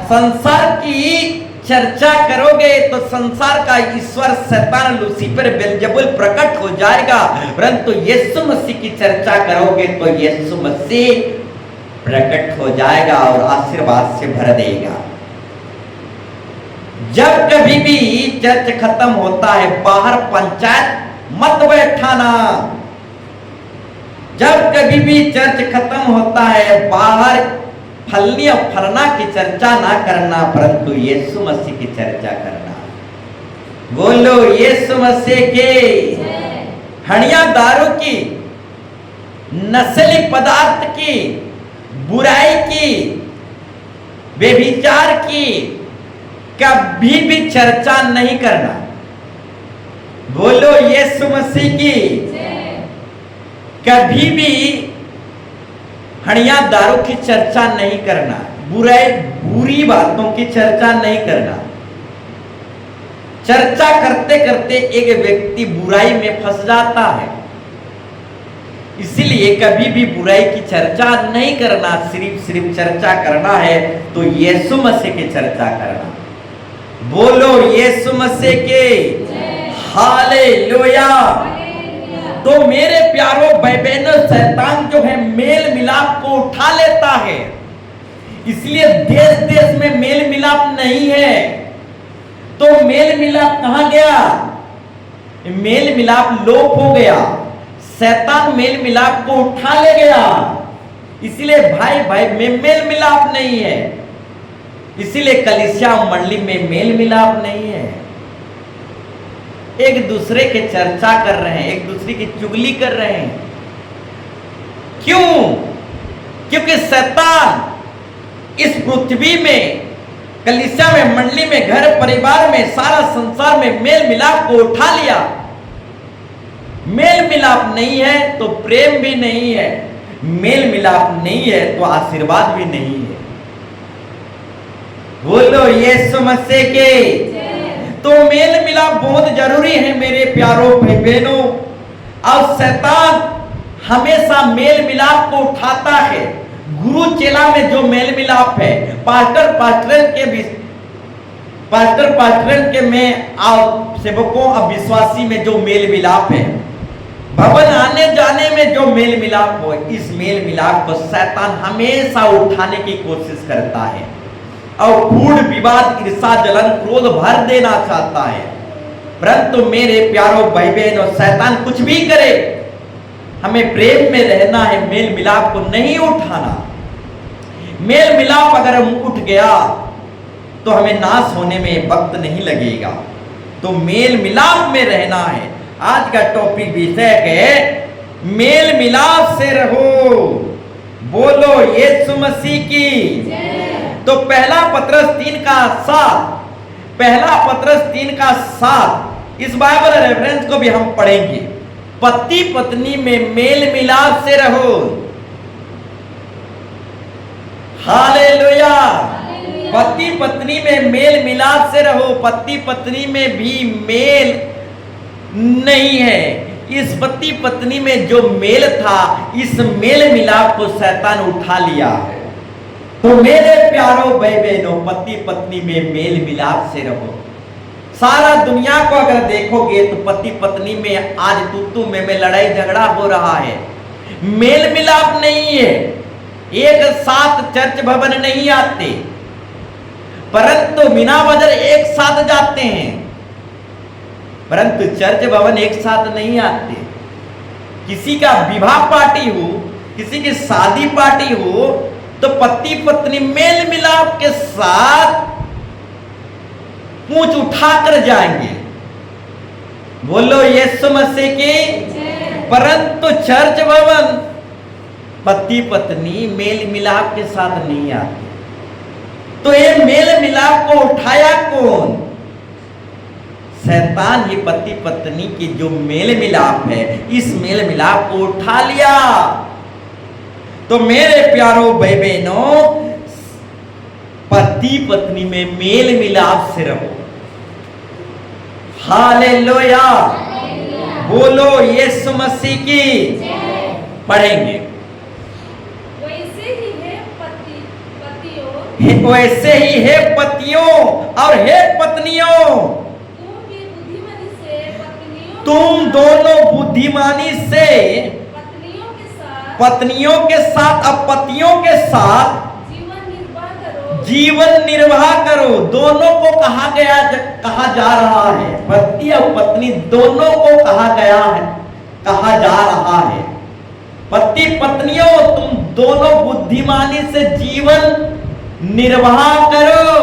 संसार की चर्चा करोगे तो संसार का ईश्वर शैतान लूसीफर बेलजेबुल प्रकट हो जाएगा, परंतु यीशु मसीह की चर्चा करोगे तो यीशु मसीह प्रकट हो जाएगा और आशीर्वाद से भर देगा। जब कभी भी चर्च खत्म होता है, बाहर पंचायत मत बैठाना। जब कभी भी चर्च खत्म होता है, बाहर फलनी और फलना की चर्चा ना करना, परंतु यीशु मसीह की चर्चा करना। बोलो यीशु मसीह के। हड़िया दारू की, नस्ली पदार्थ की, बुराई की, बेविचार की कभी भी चर्चा नहीं करना। बोलो यीशु मसीह की। कभी भी हड़िया दारू की चर्चा नहीं करना, बुरी बातों की चर्चा नहीं करना। चर्चा करते करते एक व्यक्ति बुराई में फंस जाता है, इसलिए कभी भी बुराई की चर्चा नहीं करना। सिर्फ चर्चा करना है तो यीशु मसीह की चर्चा करना। बोलो यीशु मसीह के हालेलुया। तो मेरे प्यारो भाई बहनों, शैतान जो है मेल मिलाप को उठा लेता है, इसलिए देश देश में मेल मिलाप नहीं है। तो मेल मिलाप कहां गया? मेल मिलाप लोप हो गया। शैतान मेल मिलाप को उठा ले गया, इसलिए भाई भाई में मेल मिलाप नहीं है। इसीलिए कलीसिया मंडली में मेल मिलाप नहीं है। एक दूसरे के चर्चा कर रहे हैं, एक दूसरे की चुगली कर रहे हैं। क्यों? क्योंकि शैतान इस पृथ्वी में, कलीसिया में, मंडली में, घर परिवार में, सारा संसार में मेल मिलाप को उठा लिया। मेल मिलाप नहीं है तो प्रेम भी नहीं है, मेल मिलाप नहीं है तो आशीर्वाद भी नहीं है। बोलो यीशु मसीह के। तो मेल मिलाप मिलाप बहुत जरूरी है मेरे प्यारों भाई बहनों। और शैतान हमेशा मेल मिलाप को उठाता है। गुरु चेला में जो मेल मिलाप है, पास्टर पास्टरन के में और सेवकों और विश्वासी में जो मेल मिलाप है, भवन आने जाने में जो मेल मिलाप हो, इस मेल मिलाप को शैतान हमेशा उठाने की कोशिश करता है और फूट विवाद, ईर्षा, जलन, क्रोध भर देना चाहता है। परंतु मेरे प्यारों भाई बहनों, शैतान कुछ भी करे, हमें प्रेम में रहना है, मेल मिलाप को नहीं उठाना। मेल मिलाप अगर उठ गया तो हमें नाश होने में वक्त नहीं लगेगा। तो मेल मिलाप में रहना है। आज का टॉपिक विषय है मेल मिलाप से रहो। बोलो यीशु मसीह की। तो पहला पत्रस 3:7 इस बाइबल रेफरेंस को भी हम पढ़ेंगे। पति पत्नी में मेल मिलाप से रहो। हालेलुया। पति पत्नी में मेल मिलाप से रहो। पति पत्नी में भी मेल नहीं है। इस पति पत्नी में जो मेल था, इस मेल मिलाप को शैतान उठा लिया। तो मेरे प्यारों भाई बहनों, पति पत्नी में मेल मिलाप से रहो। सारा दुनिया को अगर देखोगे तो पति पत्नी में आज तू में लड़ाई झगड़ा हो रहा है, मेल मिलाप नहीं है। एक साथ चर्च भवन नहीं आते, परंतु बिना वजह एक साथ जाते हैं, परंतु चर्च भवन एक साथ नहीं आते। किसी का विवाह पार्टी हो, किसी की शादी पार्टी हो, तो पति पत्नी मेल मिलाप के साथ पूंछ उठाकर जाएंगे। बोलो यीशु मसीह की। परंतु चर्च भवन पति पत्नी मेल मिलाप के साथ नहीं आते। तो ये मेल मिलाप को उठाया कौन? शैतान ही पति पत्नी की जो मेल मिलाप है, इस मेल मिलाप को उठा लिया। तो मेरे प्यारों भाई बहनों, पति पत्नी में मेल मिलाप से रहो। हालेलुया। बोलो यीशु मसीह की। पढ़ेंगे। वैसे ही है पतियों और हे पत्नियों, तुम दोनों बुद्धिमानी से पत्नियों के साथ और पतियों के साथ जीवन निर्वाह करो। दोनों को कहा जा रहा है, पति और पत्नी दोनों को कहा जा रहा है। पति पत्नियों, तुम दोनों बुद्धिमानी से जीवन निर्वाह करो।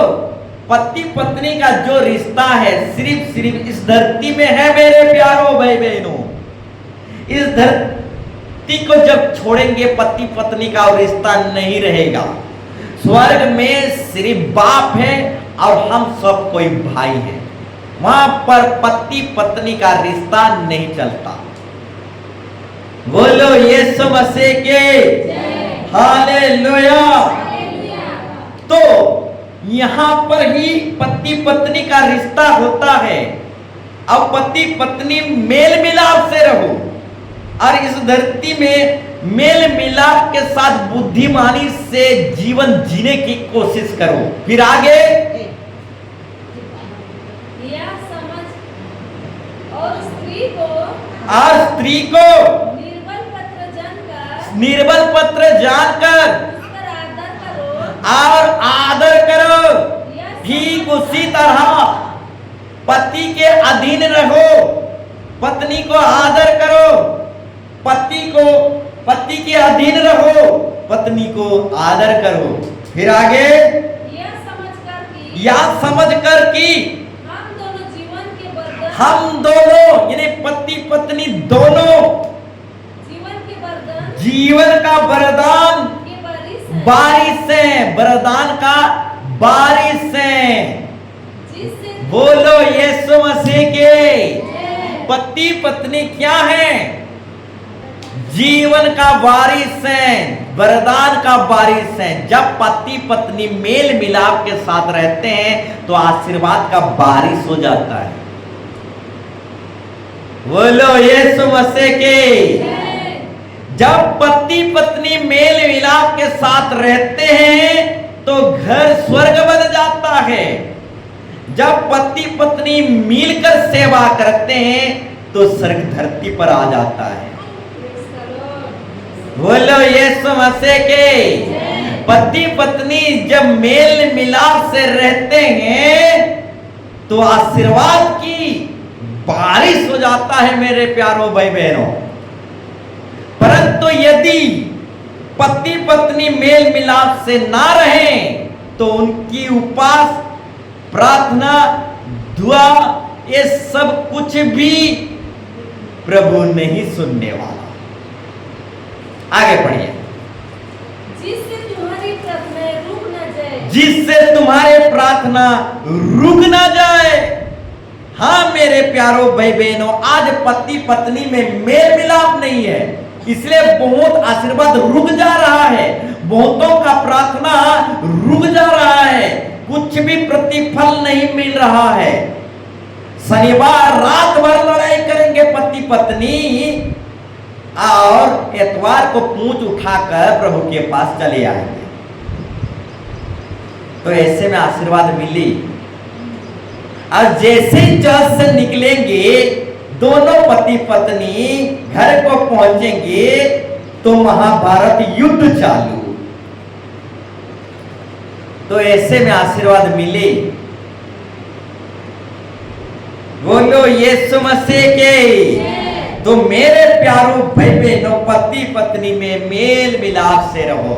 पति पत्नी का जो रिश्ता है सिर्फ इस धरती में है मेरे प्यारों भाई बहनों। इस धरती को जब छोड़ेंगे, पति पत्नी का रिश्ता नहीं रहेगा। स्वर्ग में सिर्फ बाप है और हम सब कोई भाई है। वहां पर पति पत्नी का रिश्ता नहीं चलता। बोलो यीशु मसीह के। हालेलुया। तो यहां पर ही पति पत्नी का रिश्ता होता है। अब पति पत्नी मेल मिलाप से रहो और इस धरती में मेल मिलाप के साथ बुद्धिमानी से जीवन जीने की कोशिश करो। फिर आगे यह समझ और स्त्री को निर्बल पत्र जानकर और आदर करो। ठीक उसी तरह पति के अधीन रहो, पत्नी को आदर करो। पति के अधीन रहो, पत्नी को आदर करो। फिर आगे यह समझकर कि हम दोनों यानी पति पत्नी दोनों जीवन का वरदान बारिश है, वरदान का बारिश है। बोलो यीशु मसीह के। पति पत्नी क्या है? जीवन का बारिश है, वरदान का बारिश है। जब पति पत्नी मेल मिलाप के साथ रहते हैं तो आशीर्वाद का बारिश हो जाता है। बोलो यीशु मसीह के। जब पति पत्नी मेल मिलाप के साथ रहते हैं तो घर स्वर्ग बन जाता है। जब पति पत्नी मिलकर सेवा करते हैं तो स्वर्ग धरती पर आ जाता है। बोलो यीशु मसीह के। पति पत्नी जब मेल मिलाप से रहते हैं तो आशीर्वाद की बारिश हो जाता है मेरे प्यारों भाई बहनों। परंतु यदि पति पत्नी मेल मिलाप से ना रहें तो उनकी उपवास, प्रार्थना, दुआ, ये सब कुछ भी प्रभु नहीं सुनने वाला। आगे पढ़िए। जिससे तुम्हारी प्रार्थना रुक ना जाए। जिससे तुम्हारे प्रार्थना रुक ना जाए। हाँ मेरे प्यारों भाई बहनों, आज पति पत्नी में मेल मिलाप नहीं है, इसलिए बहुत आशीर्वाद रुक जा रहा है, बहुतों का प्रार्थना रुक जा रहा है, कुछ भी प्रतिफल नहीं मिल रहा है। शनिवार रात भर लड़ाई करेंगे पति पत्नी और एतवार को पूंछ उठाकर प्रभु के पास चले आएंगे। तो ऐसे में आशीर्वाद मिली। और जैसे चर्च से निकलेंगे दोनों पति पत्नी घर को पहुंचेंगे तो महाभारत युद्ध चालू। तो ऐसे में आशीर्वाद मिले। बोलो यीशु मसीह के। तो मेरे प्यारों भाई बहनों, पति पत्नी में मेल मिलाप से रहो।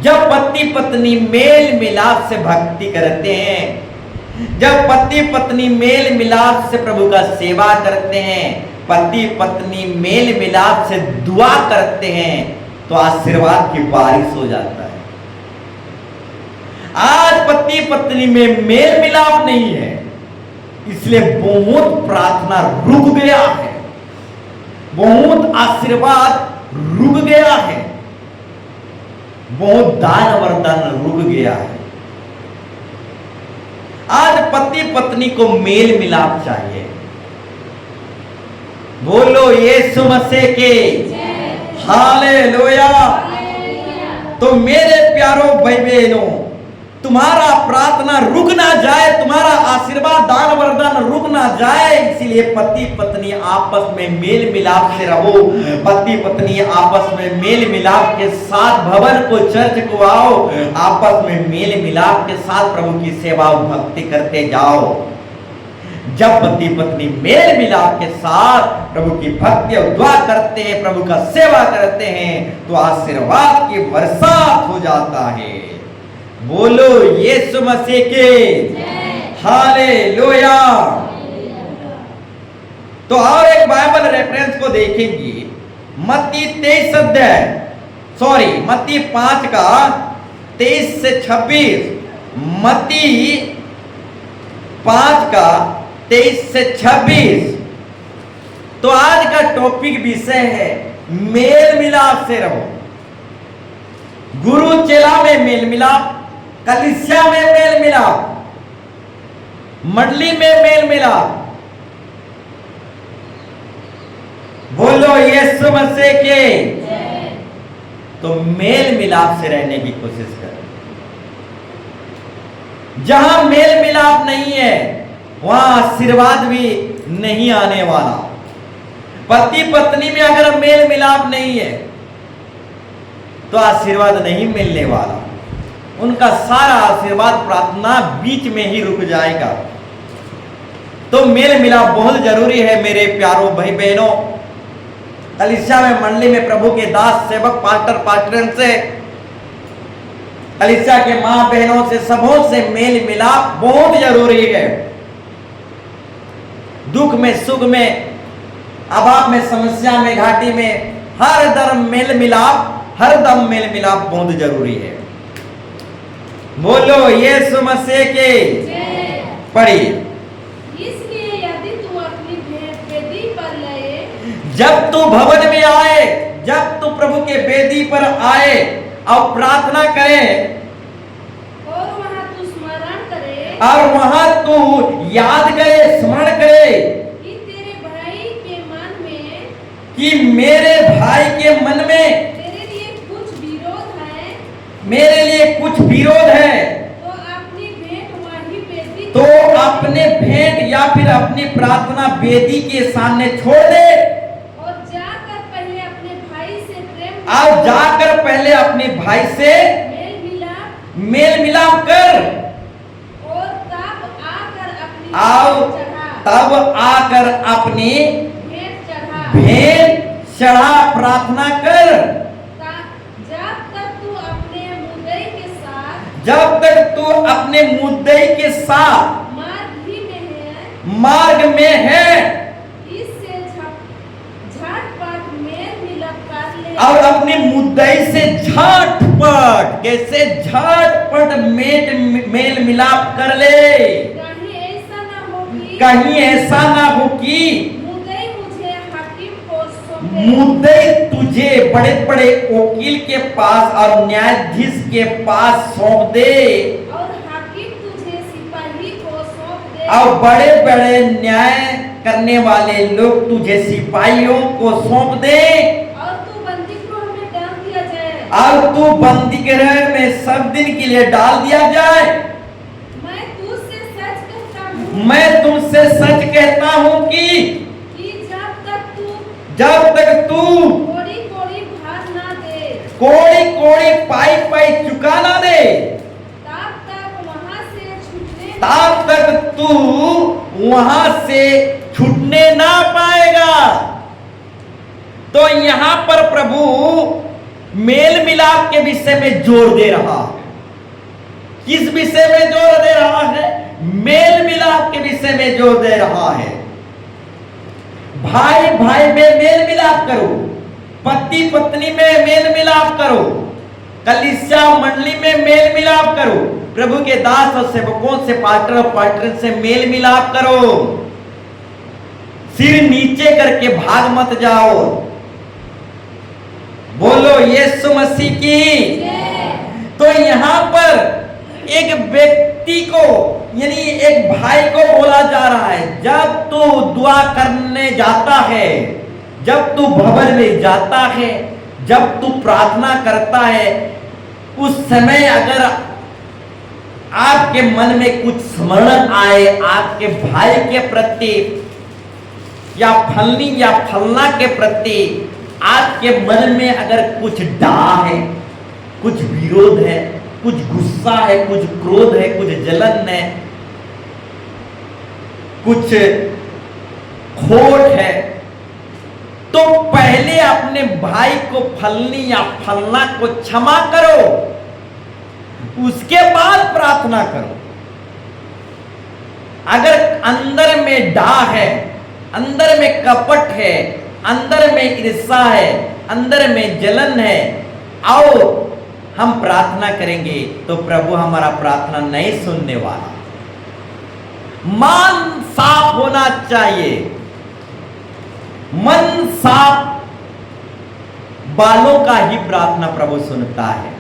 जब पति पत्नी मेल मिलाप से भक्ति करते हैं, जब पति पत्नी मेल मिलाप से प्रभु का सेवा करते हैं, पति पत्नी मेल मिलाप से दुआ करते हैं तो आशीर्वाद की बारिश हो जाता है। आज पति पत्नी में मेल मिलाप नहीं है, इसलिए बहुत प्रार्थना रुक गया है, बहुत आशीर्वाद रुक गया है, बहुत दान वरदान रुक गया है। आज पति पत्नी को मेल मिलाप चाहिए। बोलो यीशु मसीह के। हालेलुया। तो मेरे प्यारों भाई बहनों, तुम्हारा प्रार्थना रुक ना जाए, तुम्हारा आशीर्वाद दान वरदान रुक ना जाए, इसीलिए पति पत्नी आपस में मेल मिलाप से रहो। पति पत्नी आपस में मेल मिलाप के साथ भवन को, चर्च को आओ, आपस में मेल मिलाप के साथ प्रभु की सेवा और भक्ति करते जाओ। जब पति पत्नी मेल मिलाप के साथ प्रभु की भक्ति और दुआ करते हैं, प्रभु का सेवा करते हैं, तो आशीर्वाद की बरसात हो जाता है। बोलो यीशु मसीह के। हालेलुया। तो और एक बाइबल रेफरेंस को देखेंगे, मत्ती 23 अध्याय, मत्ती 5 का 23 से 26, मत्ती 5 का 23 से 26। तो आज का टॉपिक विषय है मेल मिलाप से रहो। गुरु चेला में मेल मिलाप, कलीसिया में मेल मिलाप, मंडली में मेल मिलाप। बोलो यीशु मसीह के। तो मेल मिलाप से रहने की कोशिश करें। जहां मेल मिलाप नहीं है वहां आशीर्वाद भी नहीं आने वाला। पति पत्नी में अगर मेल मिलाप नहीं है तो आशीर्वाद नहीं मिलने वाला। उनका सारा आशीर्वाद प्रार्थना बीच में ही रुक जाएगा। तो मेल मिलाप बहुत जरूरी है मेरे प्यारों भाई बहनों। कलीसिया में, मंडली में प्रभु के दास सेवक पास्टर पास्टरन से, कलीसिया के मां बहनों से, सबों से मेल मिलाप बहुत जरूरी है। दुख में, सुख में, अभाव में, समस्या में, घाटी में, हर दम मेल मिलाप बहुत जरूरी है। बोलो यीशु मसीह के। पढ़िए। इसलिए यदि तू अपनी भेंट वेदी पर लाए, जब तू भवन में आए, जब तू प्रभु के वेदी पर आए और प्रार्थना करे और वहां तू स्मरण करे, और वहां तू याद करे, स्मरण करे कि तेरे कि मेरे भाई के मन में मेरे लिए कुछ विरोध है, मेरे लिए कुछ विरोध है, तो अपनी भेंट वहीं वेदी तो अपने भेंट या फिर अपनी प्रार्थना वेदी के सामने छोड़ दे और जाकर पहले अपने भाई से प्रेम और जाकर पहले अपने भाई से मेल मिलाप कर और तब आकर अपनी आओ भेंट चढ़ा, तब आकर अपनी भेंट चढ़ा। भेंट चढ़ा, प्रार्थना कर। जब तक तू अपने मुद्दई के साथ जब तक तू अपने मुद्दई के साथ मार्ग में है इससे झटपट मेल मिलाप कर ले और अपने मुद्दई से झटपट, कैसे झटपट मेल मिलाप कर ले। कहीं ऐसा ना हो कि मुद्दई मुझे हाकिम को सौंपे, मुद्दई तुझे बड़े बड़े वकील के पास और न्यायाधीश के पास सौंप दे और हाकिम तुझे सिपाही को सौंप दे और बड़े बड़े न्याय करने वाले लोग तुझे सिपाहियों को सौंप दे और तू बंदी गृह में डाल दिया जाए। और तू बंदी गृह में सब दिन के लिए डाल दिया जाए। मैं तुमसे सच कहता हूं कि जब तक तू कोड़ी कोड़ी भार ना दे, कोड़ी कोड़ी पाई पाई चुका ना दे, तब तक तू वहां से छूटने ना पाएगा। तो यहां पर प्रभु मेल मिलाप के विषय में जोर दे रहा है। किस विषय में जोर दे रहा है? मेल मिलाप के विषय में जोर दे रहा है। भाई भाई में मेल मिलाप करो, पति पत्नी में मेल मिलाप करो, कलीसिया मंडली में मेल मिलाप करो, प्रभु के दास और सेवकों से, पास्टर और पास्टर से मेल मिलाप करो। सिर नीचे करके भाग मत जाओ। बोलो यीशु मसीह की। तो यहां पर एक व्यक्ति को यानी एक भाई को बोला जा रहा है, जब तू दुआ करने जाता है, जब तू भवन में जाता है, जब तू प्रार्थना करता है, उस समय अगर आपके मन में कुछ स्मरण आए आपके भाई के प्रति या फलनी या फलना के प्रति, आपके मन में अगर कुछ डाह है, कुछ विरोध है, कुछ गुस्सा है, कुछ क्रोध है, कुछ जलन है, कुछ खोट है, तो पहले अपने भाई को फलनी या फलना को क्षमा करो, उसके बाद प्रार्थना करो। अगर अंदर में डाह है, अंदर में कपट है, अंदर में ईर्ष्या है, अंदर में जलन है, आओ हम प्रार्थना करेंगे तो प्रभु हमारा प्रार्थना नहीं सुनने वाला। मन साफ होना चाहिए। मन साफ बालों का ही प्रार्थना प्रभु सुनता है।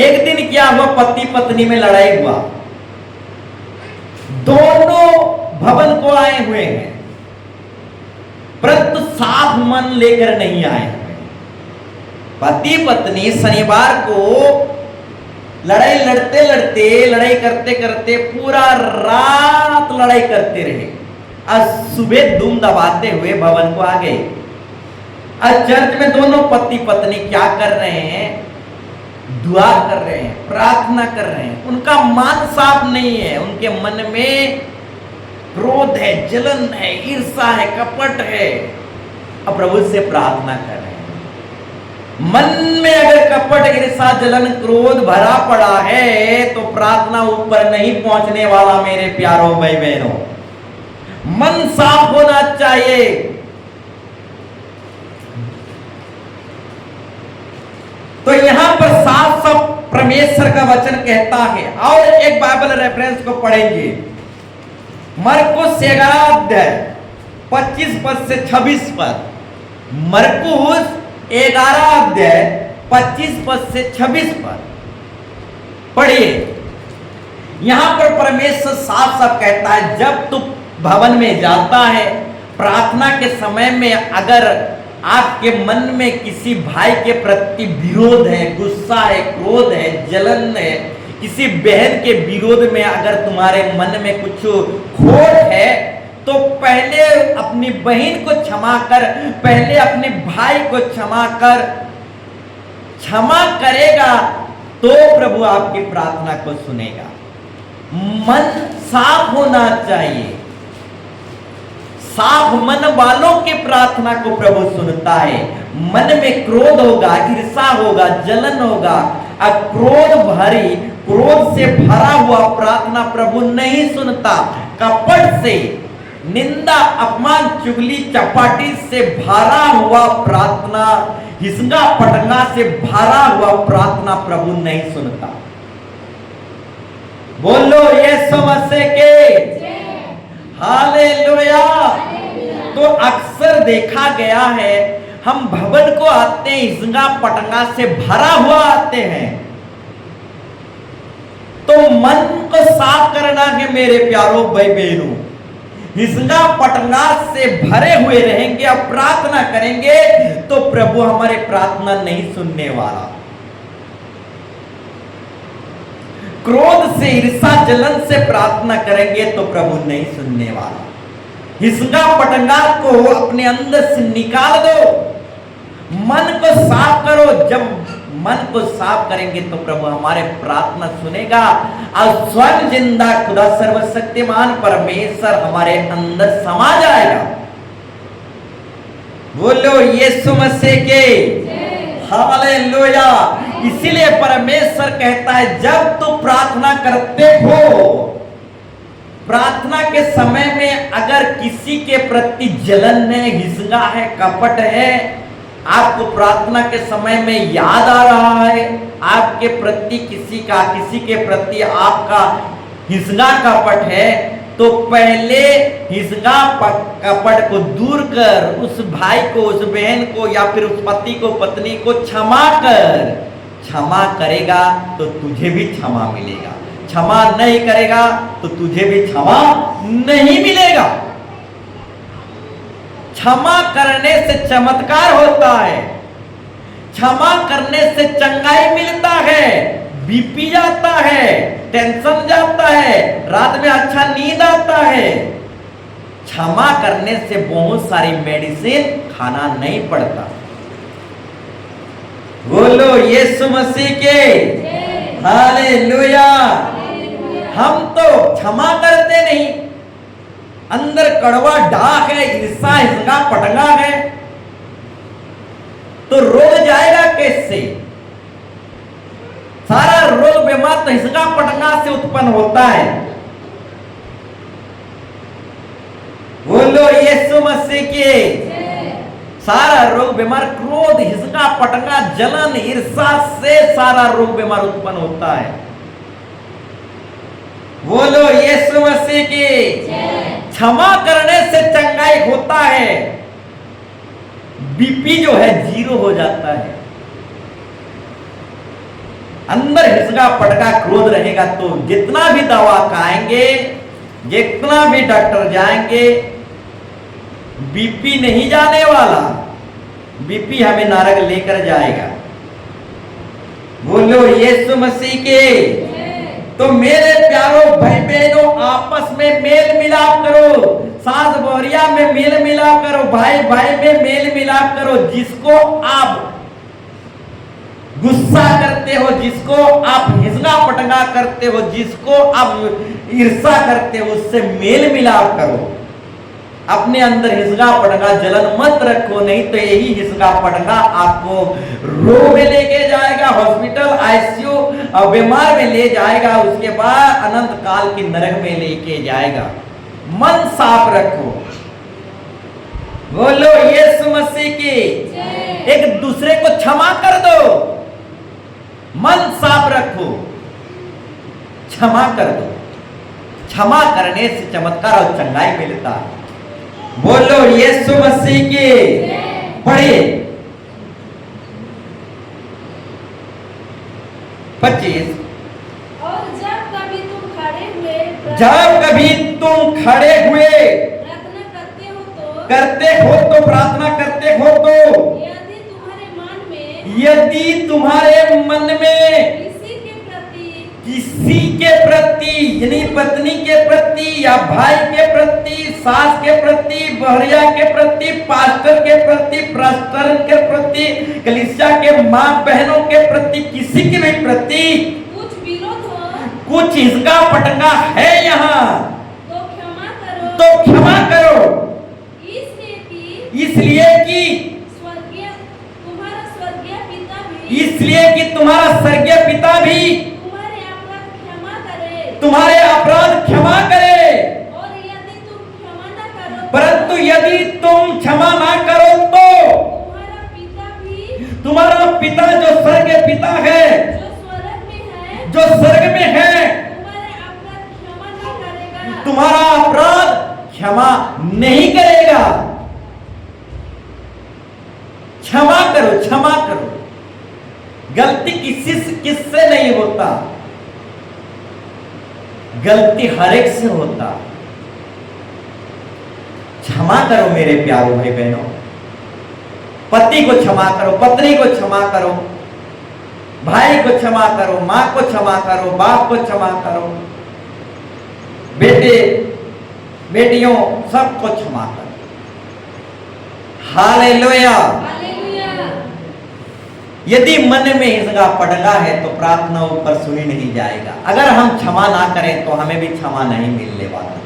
एक दिन क्या हुआ, पति पत्नी में लड़ाई हुआ, दोनों भवन को आए हुए हैं, परंतु साफ मन लेकर नहीं आए। पति पत्नी शनिवार को लड़ाई लड़ते लड़ते, लड़ाई करते करते पूरा रात लड़ाई करते रहे। आज सुबह धूम दबाते हुए भवन को आ गए। आज चर्च में दोनों पति पत्नी क्या कर रहे हैं? दुआ कर रहे हैं, प्रार्थना कर रहे हैं। उनका मन साफ नहीं है, उनके मन में क्रोध है, जलन है, ईर्ष्या है, कपट है। अब प्रभु से प्रार्थना कर रहे हैं। मन में अगर कपट, ईर्ष्या, जलन, क्रोध भरा पड़ा है तो प्रार्थना ऊपर नहीं पहुंचने वाला मेरे प्यारों भाई बहनों। मन साफ होना चाहिए। तो यहां पर साफ साफ परमेश्वर का वचन कहता है। और एक बाइबल रेफरेंस को पढ़ेंगे, मरकुस 11 अध्याय 25 पद से 26 पद। मरकुस 11 अध्याय 25 पद से 26 पद पढ़िए। यहां पर परमेश्वर साफ साफ कहता है, जब तू भवन में जाता है, प्रार्थना के समय में अगर आपके मन में किसी भाई के प्रति विरोध है, गुस्सा है, क्रोध है, जलन है, किसी बहन के विरोध में अगर तुम्हारे मन में कुछ खोट है, तो पहले अपनी बहन को क्षमा कर, पहले अपने भाई को क्षमा कर। क्षमा करेगा तो प्रभु आपकी प्रार्थना को सुनेगा। मन साफ होना चाहिए। साफ मन वालों की प्रार्थना को प्रभु सुनता है। मन में क्रोध होगा, ईर्ष्या होगा, जलन होगा, अब क्रोध से भरा हुआ प्रार्थना प्रभु नहीं सुनता। कपट से, निंदा, अपमान, चुगली, चपाटी से भरा हुआ प्रार्थना, हिसंगा पटंगा से भरा हुआ प्रार्थना प्रभु नहीं सुनता। बोलो यीशु मसीह के हालेलुया। तो अक्सर देखा गया है, हम भवन को आते हैं, हिसंगा पटंगा से भरा हुआ आते हैं। तो मन को साफ करना है मेरे प्यारों भाई बहनों। हिसंगा पटंगा से भरे हुए रहेंगे और प्रार्थना करेंगे तो प्रभु हमारे प्रार्थना नहीं सुनने वाला। क्रोध से, ईर्ष्या, जलन से प्रार्थना करेंगे तो प्रभु नहीं सुनने वाला। हिसंगा पटंगा को अपने अंदर से निकाल दो, मन को साफ करो। जब मन को साफ करेंगे तो प्रभु हमारे प्रार्थना सुनेगा और स्वयं जिंदा खुदा सर्वशक्तिमान परमेश्वर हमारे अंदर समा जाएगा। बोलो यीशु मसीह के हालेलुया। इसीलिए परमेश्वर कहता है, जब तू प्रार्थना करते हो, प्रार्थना के समय में अगर किसी के प्रति जलन है, हिसंगा है, कपट है, आपको प्रार्थना के समय में याद आ रहा है आपके प्रति किसी के प्रति आपका हिसंगा कपट है, तो पहले हिसंगा कपट को दूर कर, उस भाई को, उस बहन को या फिर उस पति को, पत्नी को क्षमा कर। क्षमा करेगा तो तुझे भी क्षमा मिलेगा, क्षमा नहीं करेगा तो तुझे भी क्षमा नहीं मिलेगा। क्षमा करने से चमत्कार होता है, क्षमा करने से चंगाई मिलता है, बीपी जाता है, टेंशन जाता है, रात में अच्छा नींद आता है। क्षमा करने से बहुत सारी मेडिसिन खाना नहीं पड़ता। बोलो यीशु मसीह के हालेलुया। हम तो क्षमा करते नहीं, अंदर कड़वा डाक है, ईर्ष्या, हिसंगा पटंगा है, तो रोग जाएगा कैसे? सारा रोग बीमार तो हिसंगा पटंगा से उत्पन्न होता है। बोलो यीशु मसीह के सारा रोग बीमार क्रोध, हिसंगा पटंगा, जलन, ईर्ष्या से सारा रोग बीमार उत्पन्न होता है। बोलो यीशु मसीह की। क्षमा करने से चंगाई होता है, बीपी जो है 0 हो जाता है। अंदर हिसंगा पटका क्रोध रहेगा तो जितना भी दवा खाएंगे, जितना भी डॉक्टर जाएंगे, बीपी नहीं जाने वाला, बीपी हमें नरक लेकर जाएगा। बोलो यीशु मसीह के। तो मेरे प्यारों भाई बहनों, आपस में मेल मिलाप करो, सास बोरिया में मेल मिलाप करो, भाई भाई में मेल मिलाप करो। जिसको आप गुस्सा करते हो, जिसको आप हिसंगा पटंगा करते हो, जिसको आप ईर्ष्या करते हो, उससे मेल मिलाप करो। अपने अंदर हिसंगा पटंगा जलन मत रखो, नहीं तो यही हिसंगा पटंगा आपको रोग में लेके जाएगा, हॉस्पिटल, आईसीयू और बीमार में ले जाएगा, उसके बाद अनंत काल की नरक में लेके जाएगा। मन साफ रखो। बोलो यीशु मसीह की। एक दूसरे को क्षमा कर दो, मन साफ रखो, क्षमा कर दो। क्षमा करने से चमत्कार और चंगाई मिलता है। बोलो यीशु मसीह की। पढ़िए 25। और जब कभी तुम खड़े हुए प्रार्थना करते करते हो तो, प्रार्थना करते हो तो, यदि तुम्हारे मन में यदि तुम्हारे मन में किसी के प्रति यानी पत्नी के प्रति या भाई के प्रति, सास के प्रति, बहरिया के प्रति, पास्टर के प्रति, प्रस्तर के प्रति, कलीसिया के माँ बहनों के प्रति, किसी के भी प्रति कुछ विरोध हो कुछ हिसका पटका है यहाँ, तो क्षमा करो। तो क्षमा करो, इसलिए कि स्वर्गीय तुम्हारा स्वर्गीय पिता भी इसलिए कि तुम्हारा स्वर्गीय पिता भी तुम्हारे अपराध क्षमा करे। तुम्हारे अपराध क्षमा करे। और यदि तुम क्षमा न करो परंतु यदि तुम क्षमा ना करो तो तुम्हारा पिता भी तुम्हारा पिता जो स्वर्ग पिता है, जो स्वर्ग में है जो स्वर्ग में है, तुम्हारा अपराध क्षमा तुम्हारा अपराध क्षमा नहीं करेगा। नहीं करेगा। क्षमा करो, क्षमा करो। गलती किससे नहीं होता, गलती हर एक से होता। क्षमा करो मेरे प्यारे भाई बहनों, पति को क्षमा करो, पत्नी को क्षमा करो, भाई को क्षमा करो, मां को क्षमा करो, बाप को क्षमा करो, बेटे बेटियों सबको क्षमा करो। हालेलुया। यदि मन में हिसका पटका है तो प्रार्थना ऊपर सुनी नहीं जाएगा। अगर हम क्षमा ना करें तो हमें भी क्षमा नहीं मिलने वाला।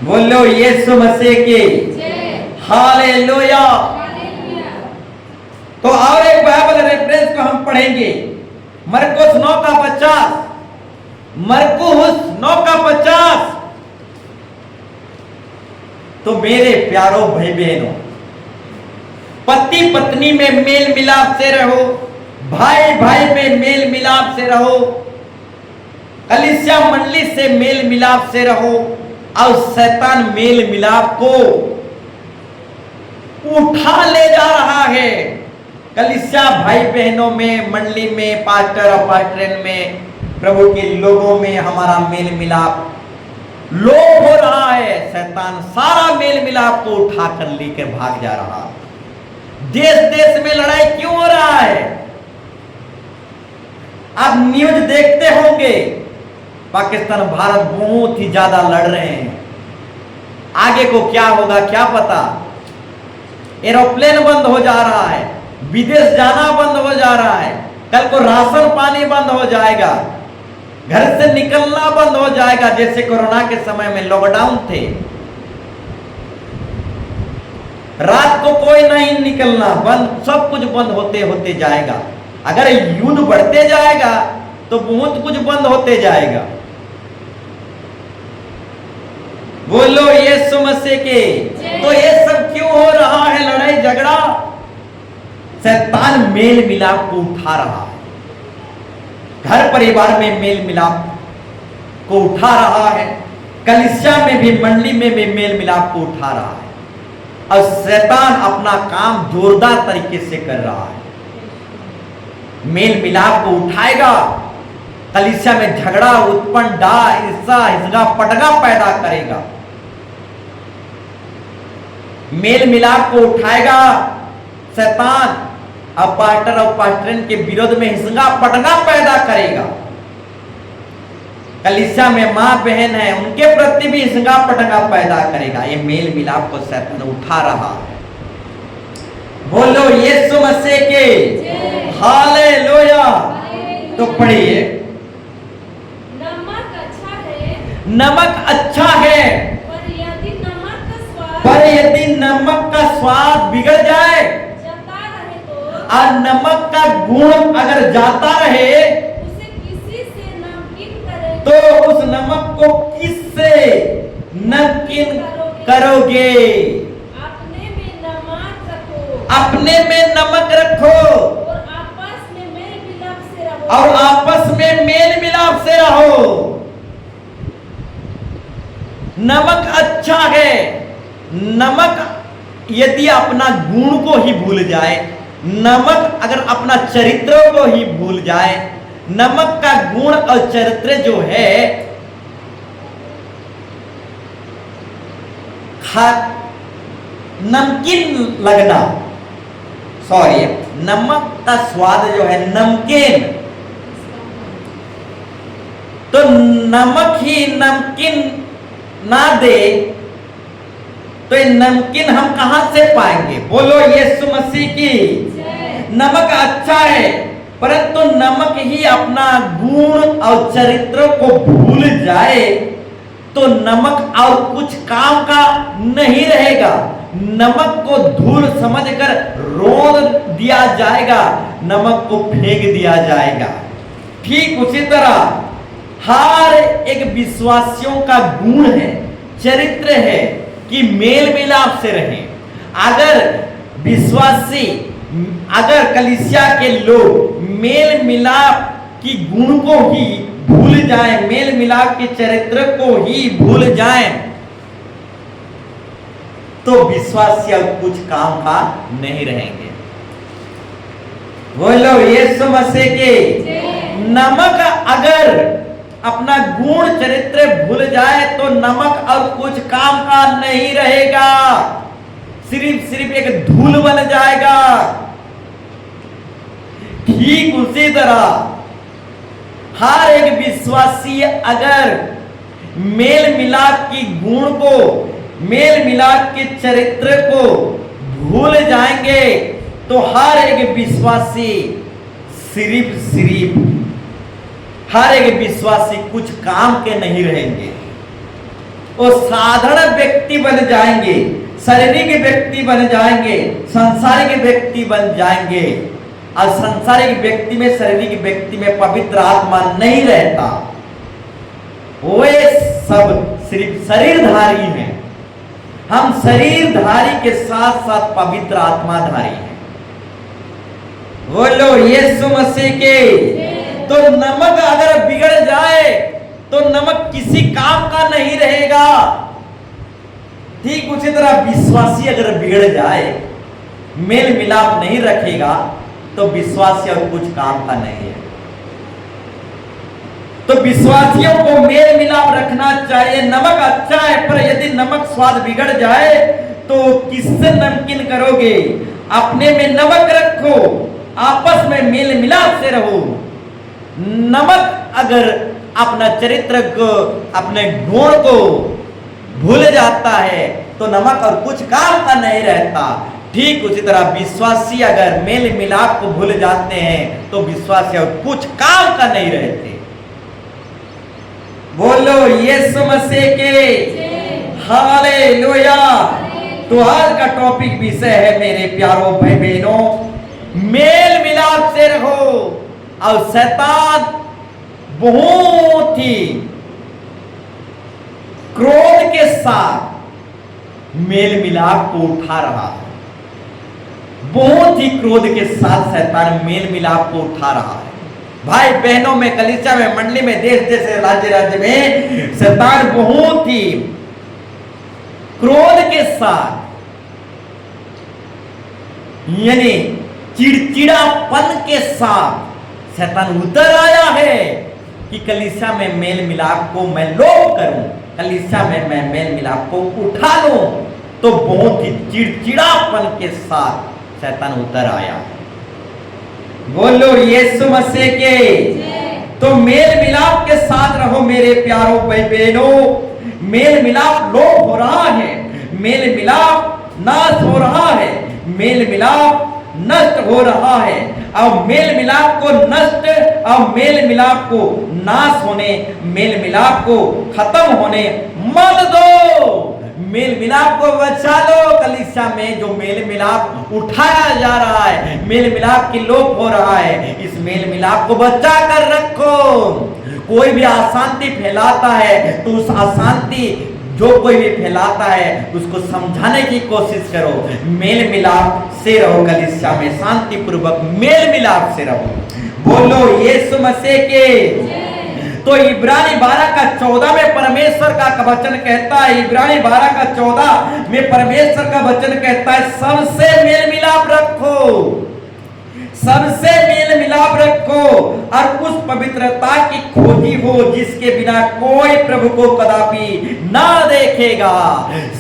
बोलो यीशु मसीह की हालेलुया। तो और एक बाइबल रेफरेंस को हम पढ़ेंगे, मरकुस 9:50। मरकुस 9:50। तो मेरे प्यारो भाई बहनों, पति पत्नी में मेल मिलाप से रहो, भाई भाई में मेल मिलाप से रहो, कलीसिया मंडली से मेल मिलाप से रहो। और शैतान मेल मिलाप को उठा ले जा रहा है। कलीसिया भाई बहनों में, मंडली में, पास्टर और पास्टरन में, प्रभु के लोगों में हमारा मेल मिलाप लोप हो रहा है। शैतान सारा मेल मिलाप को उठाकर लेकर भाग जा रहा है। देश देश में लड़ाई क्यों हो रहा है? आप न्यूज देखते होंगे, पाकिस्तान भारत बहुत ही ज्यादा लड़ रहे हैं। आगे को क्या होगा क्या पता। एरोप्लेन बंद हो जा रहा है, विदेश जाना बंद हो जा रहा है, कल को राशन पानी बंद हो जाएगा, घर से निकलना बंद हो जाएगा। जैसे कोरोना के समय में लॉकडाउन थे, रात को कोई नहीं निकलना, बंद, सब कुछ बंद होते होते जाएगा। अगर युद्ध बढ़ते जाएगा तो बहुत कुछ बंद होते जाएगा। बोलो यीशु मसीह के। तो ये सब क्यों हो रहा है? लड़ाई झगड़ा, शैतान मेल मिलाप को उठा रहा है। घर परिवार में मेल मिलाप को उठा रहा है, कलीसिया में भी, मंडली में भी मेल मिलाप को उठा रहा है। और शैतान अपना काम जोरदार तरीके से कर रहा है। मेल मिलाप को उठाएगा, कलीसिया में झगड़ा उत्पन्न, डाह, ईर्ष्या, हिसका पटका पैदा करेगा। मेल मिलाप को उठाएगा शैतान, अब पास्टर और पास्टरन के विरोध में हिसका पटका पैदा करेगा। कलीसिया में मां बहन है, उनके प्रति भी हिसका पटका पैदा करेगा। ये मेल मिलाप को शैतान उठा रहा है। बोलो यीशु मसीह के हालेलुया। तो पढ़िए, नमक अच्छा है, नमक अच्छा है, पर यदि नमक पर यदि नमक का स्वाद का स्वाद बिगड़ जाए जाता रहे तो और नमक का गुण अगर जाता रहे उसे किसी से नमकीन करे तो उस नमक को किससे नमकीन करोगे? अपने में नमक रखो, अपने में नमक रखो और आपस में मेल मिलाप से रहो, और आपस में मेल मिलाप से रहो। नमक अच्छा है। नमक यदि अपना गुण को ही भूल जाए, नमक अगर अपना चरित्र को ही भूल जाए, नमक का गुण और चरित्र जो है नमकीन लगना, सॉरी, नमक का स्वाद जो है नमकीन, तो नमक ही नमकीन ना दे तो ये नमकीन हम कहां से पाएंगे? बोलो यीशु मसीह की। नमक अच्छा है, परंतु नमक ही अपना गुण और चरित्र को भूल जाए तो नमक और कुछ काम का नहीं रहेगा। नमक को धूल समझकर रोन दिया जाएगा, नमक को फेंक दिया जाएगा। ठीक उसी तरह हर एक विश्वासियों का गुण है, चरित्र है कि मेल मिलाप से रहें। अगर विश्वासी, अगर कलीसिया के लोग मेल मिलाप की गुण को ही भूल जाएं, मेल मिलाप के चरित्र को ही भूल जाएं, तो विश्वासी अब कुछ काम का नहीं रहेंगे। बोलो यीशु मसीह के। नमक अगर अपना गुण चरित्र भूल जाए तो नमक और कुछ काम का नहीं रहेगा, सिर्फ एक धूल बन जाएगा। ठीक उसी तरह हर एक विश्वासी अगर मेल मिलाप की गुण को, मेल मिलाप के चरित्र को भूल जाएंगे तो हर एक विश्वासी सिर्फ हर एक विश्वासी कुछ काम के नहीं रहेंगे। वो साधारण व्यक्ति बन जाएंगे, शारीरिक व्यक्ति बन जाएंगे, सांसारिक व्यक्ति बन जाएंगे। और सांसारिक व्यक्ति में, शारीरिक व्यक्ति में पवित्र आत्मा नहीं रहता, वे सब सिर्फ शरीरधारी हैं। हम शरीरधारी के साथ साथ पवित्र आत्माधारी हैं। बोलो यीशु मसीह के। तो नमक अगर बिगड़ जाए तो नमक किसी काम का नहीं रहेगा। ठीक उसी तरह विश्वासी अगर बिगड़ जाए, मेल मिलाप नहीं रखेगा, तो विश्वासी और कुछ काम का नहीं है। तो विश्वासियों को मेल मिलाप रखना चाहिए। नमक अच्छा है, पर यदि नमक स्वाद बिगड़ जाए तो किससे नमकीन करोगे? अपने में नमक रखो, आपस में मेल मिलाप से रहो। नमक अगर अपना चरित्र को, अपने गुण को भूल जाता है तो नमक और कुछ काम का नहीं रहता। ठीक उसी तरह विश्वासी अगर मेल मिलाप को भूल जाते हैं तो विश्वासी और कुछ काम का नहीं रहते। बोलो यीशु मसीह के। हालेलुया। तो आज का टॉपिक विषय है मेरे प्यारों भाई बहनों, मेल मिलाप से रहो। और शैतान बहुत ही क्रोध के साथ मेल मिलाप को उठा रहा है। बहुत ही क्रोध के साथ शैतान मेल मिलाप को उठा रहा है। भाई बहनों में, कलीसिया में, मंडली में, देश देश, राज्य राज्य में शैतान बहुत ही क्रोध के साथ, यानी चिड़चिड़ापन के साथ शैतान उतर आया है कि कलीसिया में मेल मिलाप को मैं लोप करूं, कलीसिया में मैं मेल मिलाप को उठा लूं। तो बहुत ही चिड़चिड़ापन के साथ शैतान उतर आया। बोलो यीशु मसीह के। तो मेल मिलाप के साथ रहो मेरे प्यारों भाई बहनों। मेल मिलाप लोप हो रहा है, मेल मिलाप नाश हो रहा है, मेल मिलाप नष्ट हो रहा है। और मेल मिलाप को नष्ट और मेल मिलाप को नाश होने, मेल मिलाप को खत्म होने मत दो। मेल मिलाप को बचा लो। कलीसिया में जो मेल मिलाप उठाया जा रहा है, मेल मिलाप की लोप हो रहा है, इस मेल मिलाप को बचा कर रखो। कोई भी अशांति फैलाता है तो उस अशांति जो कोई भी फैलाता है उसको समझाने की कोशिश करो। मेल मिलाप से रहो, कलीसिया में शांति पूर्वक मेल मिलाप से रहो। बोलो यीशु मसीह के। तो इब्रानी 12 का 14 में परमेश्वर का वचन कहता है, इब्रानी 12 का 14 में परमेश्वर का वचन कहता है, सबसे मेल मिलाप रखो, सबसे मेल मिलाप रखो और उस पवित्रता की खोजी हो जिसके बिना कोई प्रभु को कदापि ना देख देखेगा।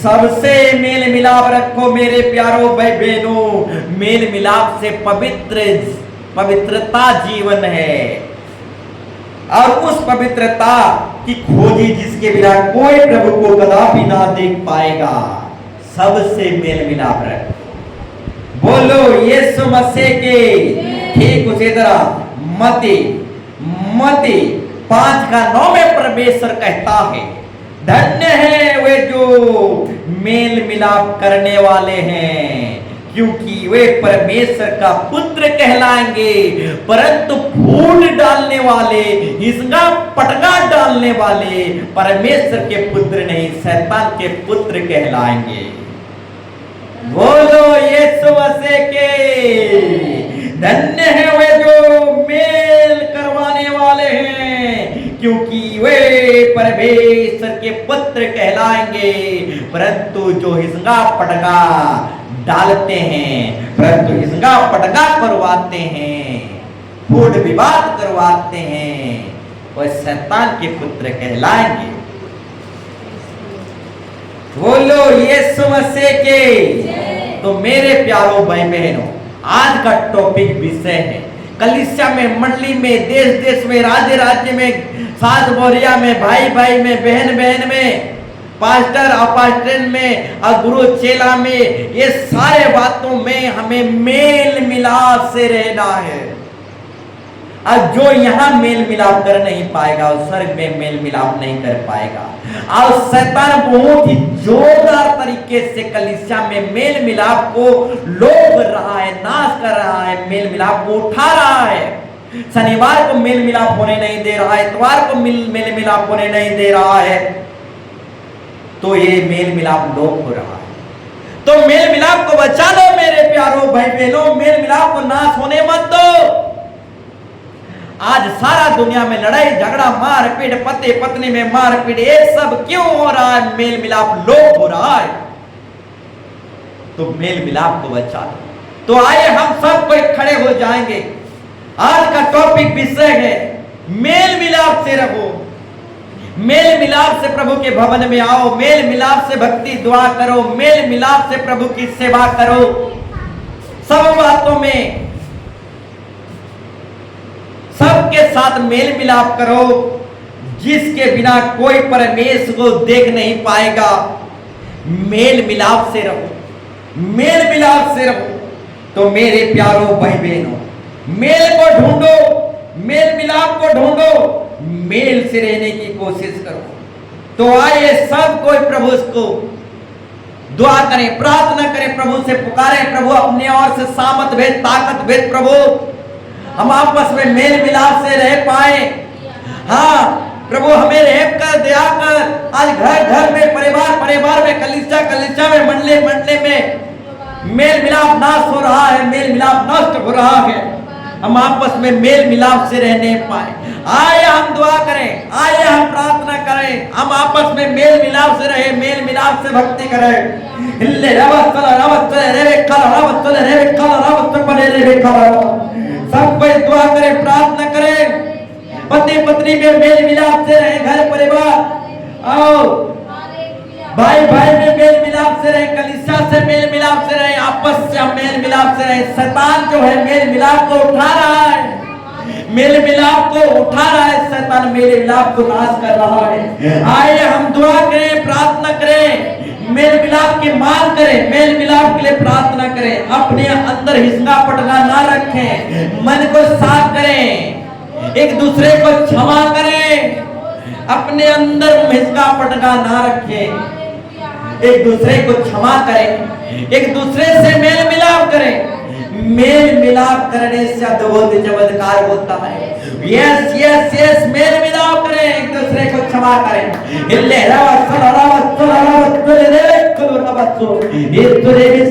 सबसे मेल मिलाप रखो मेरे प्यारों भाई बहनों। मेल मिलाप से पवित्रता जीवन है, और उस पवित्रता की खोजी जिसके बिना कोई प्रभु को कदापि ना देख पाएगा। सबसे मेल मिलाप रखो। बोलो यीशु मसीह के। ठीक उसी तरह मत्ती 5:9 में परमेश्वर कहता है, धन्य है वे जो मेल मिलाप करने वाले हैं, क्योंकि वे परमेश्वर का पुत्र कहलाएंगे। परंतु फूट डालने वाले, हिसका पटका डालने वाले परमेश्वर के पुत्र नहीं, शैतान के पुत्र कहलाएंगे। बोलो यीशु मसीह के। धन्य है वे जो मेल करवाने वाले हैं, क्योंकि वे परमेश्वर के पुत्र कहलाएंगे। परंतु जो हिसका पटका डालते हैं, परंतु हिसका पटका करवाते हैं, फूट विवाद करवाते हैं, वह शैतान के पुत्र कहलाएंगे। बोलो यीशु मसीह के। तो मेरे प्यारों भाई बहनों, आज का टॉपिक विषय है कलीसिया में, मंडली में, देश देश में, राज्य राज्य में, सास बोरिया में, भाई भाई में, बहन बहन में, पास्टर अपास्टन में और गुरु चेला में, ये सारे बातों में हमें मेल मिलाप से रहना है। और जो यहाँ मेल मिलाप कर नहीं पाएगा, वो स्वर्ग में मेल मिलाप नहीं कर पाएगा। और शैतान बहुत ही जोरदार तरीके से कलीसिया में मेल मिलाप को लोभ रहा है, नाश कर रहा है, मेल मिलाप को उठा रहा है। शनिवार को मेल मिलाप होने नहीं दे रहा है, इतवार को मेल मिलाप होने नहीं दे रहा है, तो ये मेल मिलाप लोप हो रहा है। तो मेल मिलाप को बचा लो मेरे प्यारों भाई बहनों, मेल मिलाप को नाश होने मत दो। आज सारा दुनिया में लड़ाई झगड़ा, मारपीट, पति पत्नी में मारपीट, ये सब क्यों हो रहा है? मेल मिलाप लोप हो रहा है। तो मेल मिलाप को बचा लो। तो आइए हम सब कोई खड़े हो जाएंगे। आज का टॉपिक विषय है मेल मिलाप से रहो। मेल मिलाप से प्रभु के भवन में आओ, मेल मिलाप से भक्ति दुआ करो, मेल मिलाप से प्रभु की सेवा करो। सब बातों में सबके साथ मेल मिलाप करो, जिसके बिना कोई परमेश्वर को देख नहीं पाएगा। मेल मिलाप से रहो, मेल मिलाप से रहो। तो मेरे प्यारों भाई बहनों, मेल को ढूंढो, मेल मिलाप को ढूंढो, मेल से रहने की कोशिश करो। तो आइए सब कोई प्रभु को दुआ करें, प्रार्थना करें, प्रभु से पुकारें, प्रभु अपने ओर से सामर्थ भेद, ताकत भेद। प्रभु हम आपस में मेल मिलाप से रह पाए। हाँ प्रभु, हमें रहम कर, दया कर। आज घर घर में, परिवार परिवार में, कलीसिया कलीसिया में, मंडले मंडले में मेल मिलाप नाश हो रहा है, मेल मिलाप नष्ट हो रहा है। हम आपस में मेल मिलाप से रहने पाए। आइए हम दुआ करें, आइए हम प्रार्थना करें, हम आपस में मेल मिलाप से रहे, मेल मिलाप से भक्ति करें। हिल्ले रवत चला रवत चले रे काला रवत चले रे काला रवत चले रे काला। सब कोई दुआ करें, प्रार्थना करें। पति पत्नी में मेल मिलाप से रहे, घर परिवार आओ, भाई भाई में मेल मिलाप से रहे, कलीसिया से मेल मिलाप से रहे, आपस से मेल मिलाप से रहे। शैतान जो है मेल मिलाप को उठा रहा है, मेल मिलाप को उठा रहा है, शैतान मेल मिलाप को नाश कर रहा है। आइए हम दुआ करें, प्रार्थना करें, मेल मिलाप की मांग करें, मेल मिलाप के लिए प्रार्थना करें। अपने अंदर हिसका पटका ना रखें, मन को साफ करें, एक दूसरे को क्षमा करें, अपने अंदर हिसका पटका ना रखें, एक दूसरे को क्षमा करें, एक दूसरे से मेल मिलाप करें। मेल मिलाप करने से अद्भुत चमत्कार होता है। यस यस यस, मेल मिलाप करें, एक दूसरे को क्षमा करें। हिल्ले रवत चला रवत चला रवत चले रे कलो रवत चो ये तुरे भी